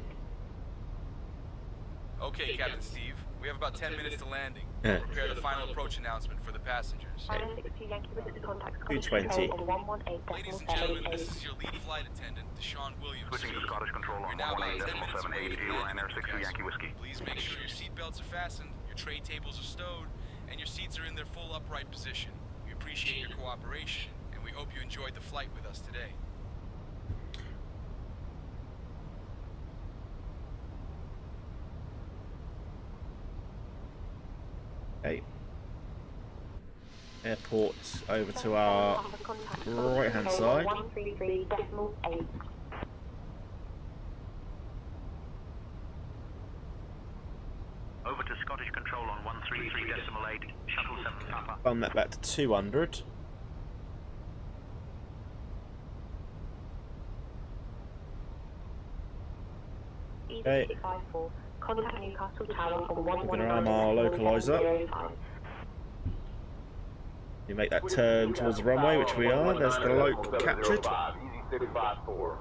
S7: Okay, Captain Steve. We have about 10 minutes to landing.
S1: Yeah.
S7: Prepare the final approach announcement for the passengers.
S1: 220.
S7: Ladies and gentlemen, this is your lead flight attendant, Deshaun Williams.
S8: Switching to Scottish Control
S7: You're
S8: on
S7: now about 10 minutes
S8: 118.78,
S7: away from landing
S8: Ryanair
S7: at
S8: 62 Yankee Whiskey.
S7: Please make sure your seatbelts are fastened, your tray tables are stowed, and your seats are in their full upright position. We appreciate your cooperation, and we hope you enjoyed the flight with us today.
S1: Okay. Airport over to our right hand side.
S10: 133.8.
S9: Over to Scottish Control on 133.8, Shuttle 7 Papa.
S1: Bump that back to 200. Okay.
S10: EasyJet-54. Contact Newcastle Tower on 119.
S1: We're gonna arm our localizer. You make that turn towards the runway, which we are. There's the loc captured.
S4: EasyJet-54.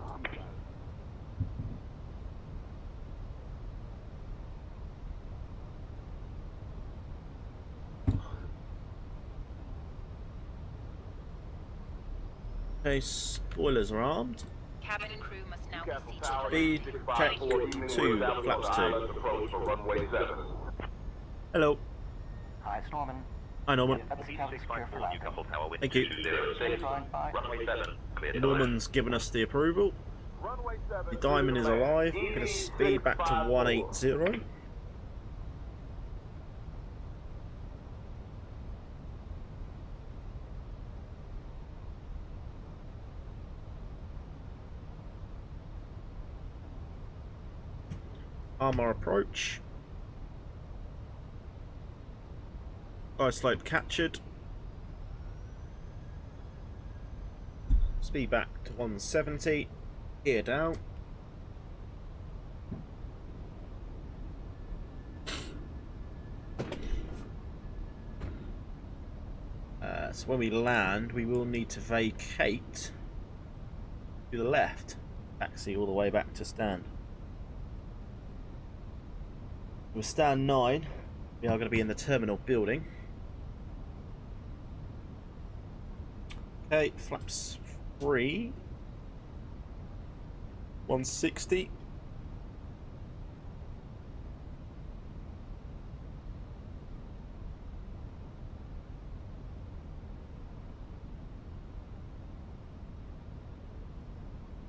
S1: Okay, spoilers are armed.
S2: Cabin and crew must now
S4: Newcastle
S2: be
S4: Tower,
S1: Speed check
S4: EasyJet-54,
S1: 2,
S4: southwest
S1: flaps 2.
S4: island approach for runway 7.
S1: Hello.
S9: Hi, it's Norman.
S1: Hi, Norman.
S6: C654 Newcastle Tower with
S1: Thank you.
S6: 206. Runway 7, clear to
S1: Norman's given us the approval.
S4: Runway 7.
S1: The diamond is alive. We're going to speed back to 180. Armour approach. High slope captured. Speed back to 170. Gear down. So when we land, we will need to vacate to the left. Taxi all the way back to stand. With stand 9, we are going to be in the terminal building. Okay, flaps 3. 160.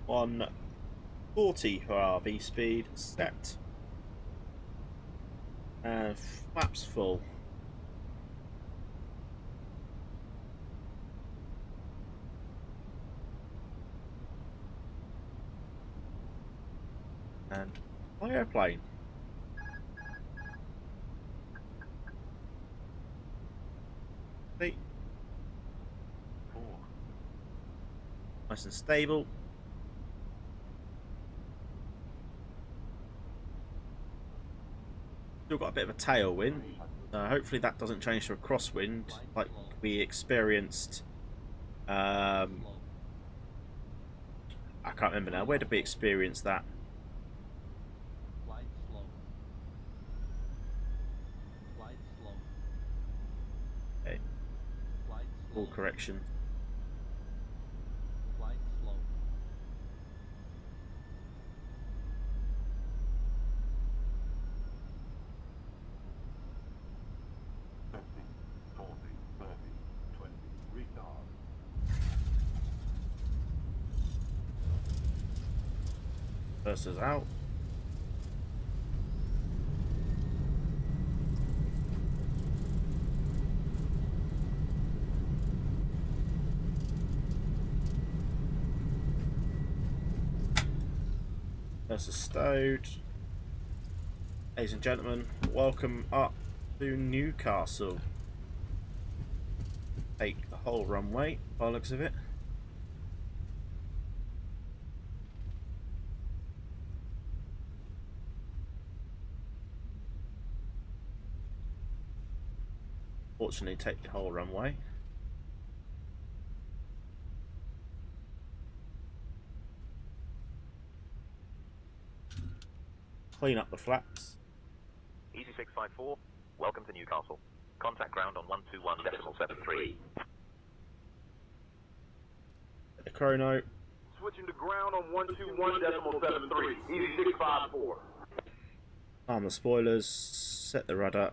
S1: On 40 for our V speed set. And flaps full. And my airplane. See? Nice and stable. Still got a bit of a tailwind. Hopefully that doesn't change to a crosswind like we experienced. I can't remember now. Where did we experience that? Okay. Full correction. adjusters out. Adjusters stowed. Ladies and gentlemen, welcome up to Newcastle. Take the whole runway by the looks of it. Fortunately, take the whole runway. Clean up the flaps.
S6: EasyJet, welcome to Newcastle. Contact ground on 121.73.
S1: The chrono.
S4: Switching to ground on 121.73. EasyJet.
S1: Arm the spoilers. Set the rudder.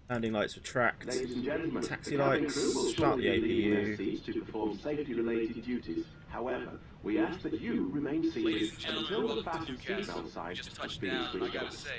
S1: Landing lights were tracked.
S5: Ladies and gentlemen,
S1: Taxi
S5: the cabin
S1: lights.
S5: crew will
S1: Start the
S5: shortly leave their
S1: APU.
S5: seats to perform safety-related duties. However, we ask that you remain
S7: Ladies
S5: seated
S7: and gentlemen,
S5: until the
S7: welcome to
S5: fasten
S7: Newcastle.
S5: seatbelt
S7: We
S5: signs
S7: just
S5: are
S7: touched
S5: finished
S7: down, and I
S5: with
S7: gotta
S5: us.
S7: say,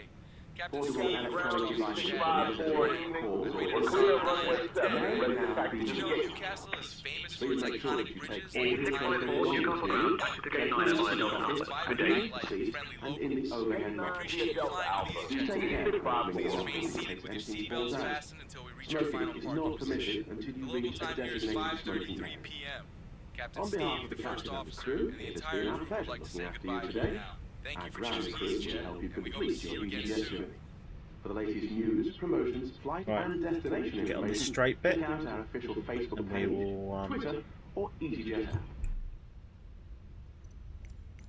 S7: Captain
S5: Portable
S7: Steve,
S5: electronic
S7: first
S5: devices
S7: officer,
S5: are
S7: rated
S5: clear
S7: a
S5: for
S7: solid
S4: runway
S7: 9 out of 10.
S4: 7, ready to
S5: now
S4: taxi.
S7: Did you know
S5: begin.
S7: Newcastle is famous for
S5: Please
S7: its
S5: make sure
S7: iconic
S5: that you
S7: bridges
S5: take
S7: like
S5: all
S7: the Tyler
S5: the
S7: Bridge,
S9: Newcastle ground, taxi to gate 9 via Delta Alpha. Good day.
S7: friendly
S5: And in the overhead
S7: We
S5: rack.
S7: appreciate you flying with
S5: Please take
S7: EasyJet
S5: care
S7: today.
S5: of the
S7: Please
S5: moving
S7: remain
S5: in
S7: seated
S5: case
S7: with your
S5: anything
S7: seatbelts
S5: falls out.
S7: fastened until we reach our
S5: Smoking
S7: final
S5: is
S7: parking
S5: not permitted
S7: position.
S5: until
S7: The
S5: you
S7: local
S5: reach a
S7: time here is
S5: designated smoking
S7: 5:33
S5: area.
S7: p.m. Captain
S5: On behalf
S7: Steve,
S5: of
S7: the
S5: the
S7: first
S5: captain and the
S7: officer,
S5: crew,
S7: and the
S5: it has
S7: entire
S5: been our
S7: group would
S5: pleasure
S7: like to say
S5: looking after
S7: goodbye
S5: you
S7: to you
S5: today.
S7: now. Thank
S5: Our
S7: you for
S5: ground
S7: choosing
S5: crew will
S7: EasyJet,
S5: help you
S7: and we hope to
S5: complete
S7: see
S5: your
S7: you again
S5: EasyJet
S7: soon.
S5: journey. For the latest news, promotions, flight
S1: Right.
S5: and destination
S1: Get on this
S5: information,
S1: straight bit.
S5: check out our official Facebook
S1: And we
S5: page,
S1: will
S5: Twitter, or EasyJet app.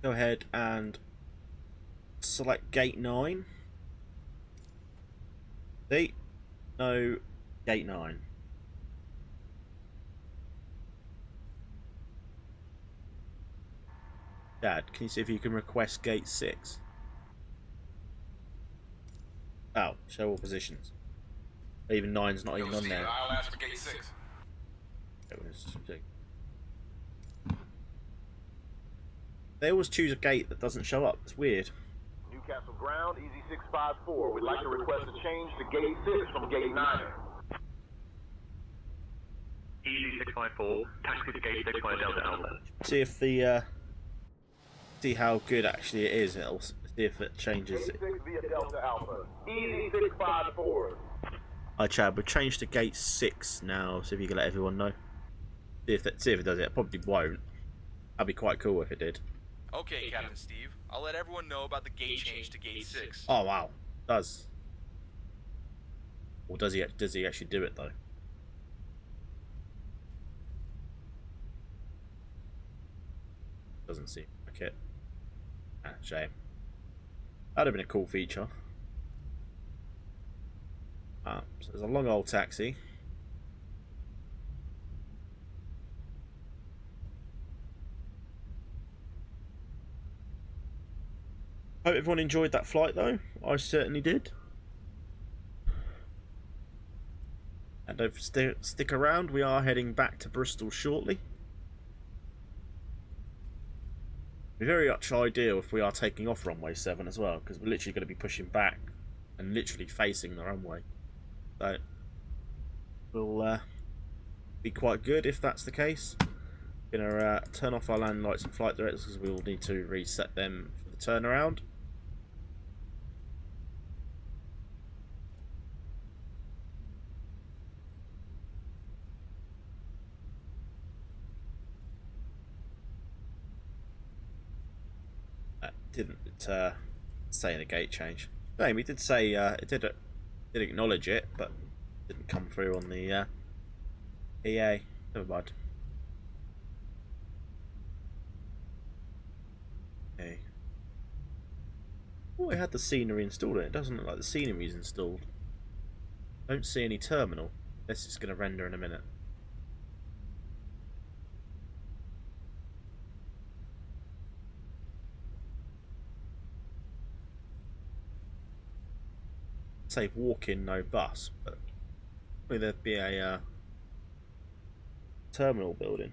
S1: go ahead and select gate 9. See? No, gate 9. Dad, can you see if you can request gate 6? Oh, show all positions. Even 9's not even on there.
S8: I'll ask for gate 6.
S1: They always choose a gate that doesn't show up. It's weird.
S4: Newcastle ground, EasyJet. We'd like to request a change to gate 6 from gate 9.
S9: EasyJet, taxi to gate 6 via Delta Alpha.
S1: See if the see how good actually it is. It'll see if it changes
S4: Gate
S1: it.
S4: 6 via Delta Alpha. EasyJet.
S1: Hi Chad, we've changed to gate 6 now. See if you can let everyone know. See if it does it. It probably won't. That'd be quite cool if it did.
S7: Okay, Captain Steve, I'll let everyone know about the gate change to gate 6.
S1: Oh wow, it does. Or does he actually do it though? Doesn't seem like it. Ah, shame. That'd have been a cool feature. So there's a long old taxi. Hope everyone enjoyed that flight though. I certainly did. And don't stick around, we are heading back to Bristol shortly. It'd be very much ideal if we are taking off runway 7 as well, because we're literally going to be pushing back and literally facing the runway. So will be quite good if that's the case. Gonna turn off our landing lights and flight directors because we will need to reset them for the turnaround. Didn't say the gate change. No, we did say it did acknowledge it, but didn't come through on the EA. Never mind. Okay. Oh, it had the scenery installed. It doesn't look like the scenery is installed. Don't see any terminal. This is going to render in a minute. Say walk-in, no bus, but maybe there'd be a terminal building.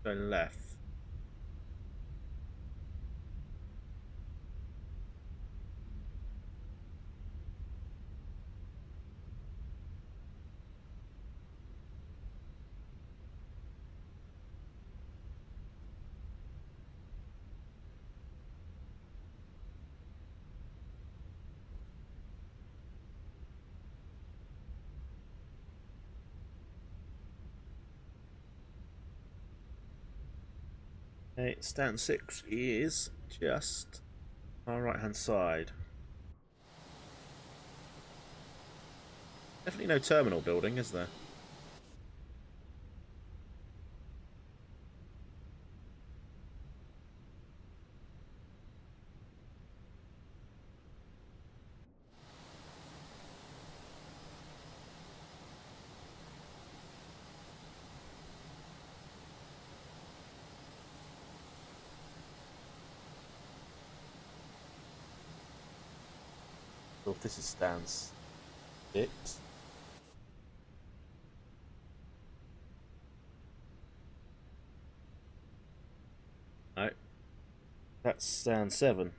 S1: Going left. Okay, stand 6 is just our right hand side. Definitely no terminal building, is there? So if this is stand 6. No. That's stand 7.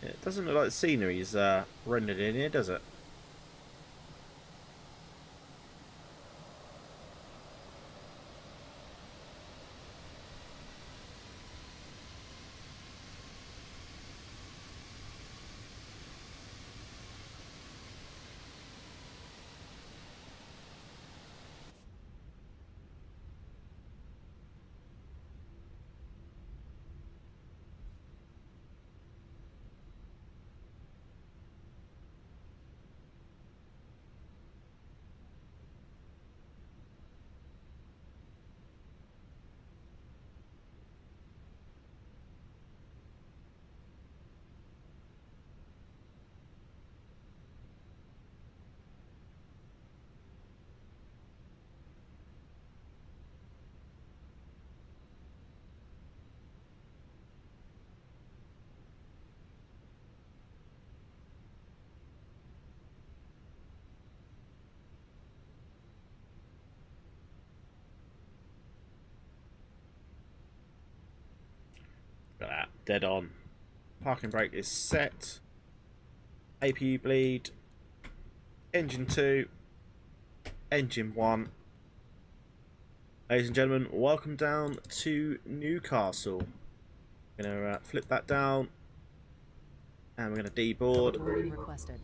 S1: It doesn't look like the scenery's rendered in here, does it? Look at that, dead on. Parking brake is set. APU bleed. Engine 2. Engine 1. Ladies and gentlemen, welcome down to Newcastle. We're going to flip that down. And we're going to deboard.
S11: Requested.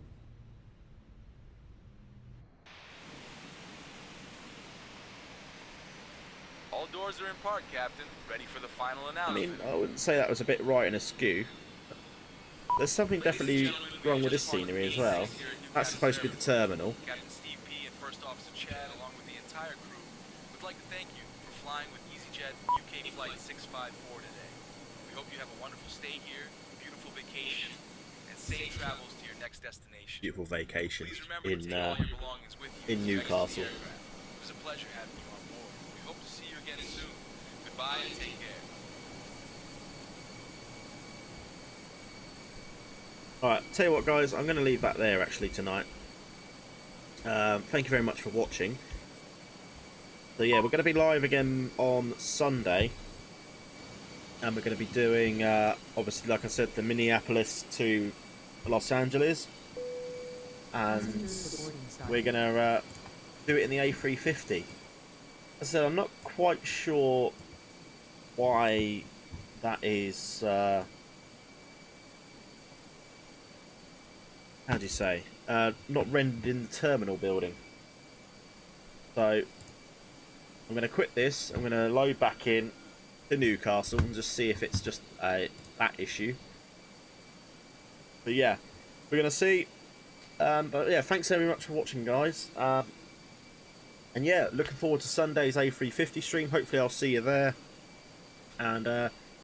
S7: All doors are in park, Captain. Ready for the final
S1: I
S7: announcement.
S1: mean, I wouldn't say that was a bit right and askew. There's something definitely wrong with this scenery as well. That's supposed to be the terminal.
S7: Captain Steve P and First Officer Chad, along with the entire crew, would like to thank you for flying with EasyJet UK Flight 654 today. We hope you have a wonderful stay here, beautiful vacation, and safe travels to your next destination.
S1: Beautiful vacation
S7: Please remember to take all your belongings with you
S1: in
S7: as you exit the
S1: Newcastle.
S7: aircraft. It was a pleasure having you on board. We hope to see you again soon. Goodbye and take care.
S1: Alright, tell you what guys, I'm going to leave that there actually tonight. Thank you very much for watching. So yeah, we're going to be live again on Sunday. And we're going to be doing, obviously like I said, the Minneapolis to Los Angeles. And we're going to do it in the A350. As I said, I'm not quite sure why that is... how do you say? Not rendered in the terminal building. So I'm going to quit this. I'm going to load back in to Newcastle and just see if it's just that issue. But yeah, we're going to see. But yeah, thanks very much for watching, guys. And yeah, looking forward to Sunday's A350 stream. Hopefully I'll see you there. And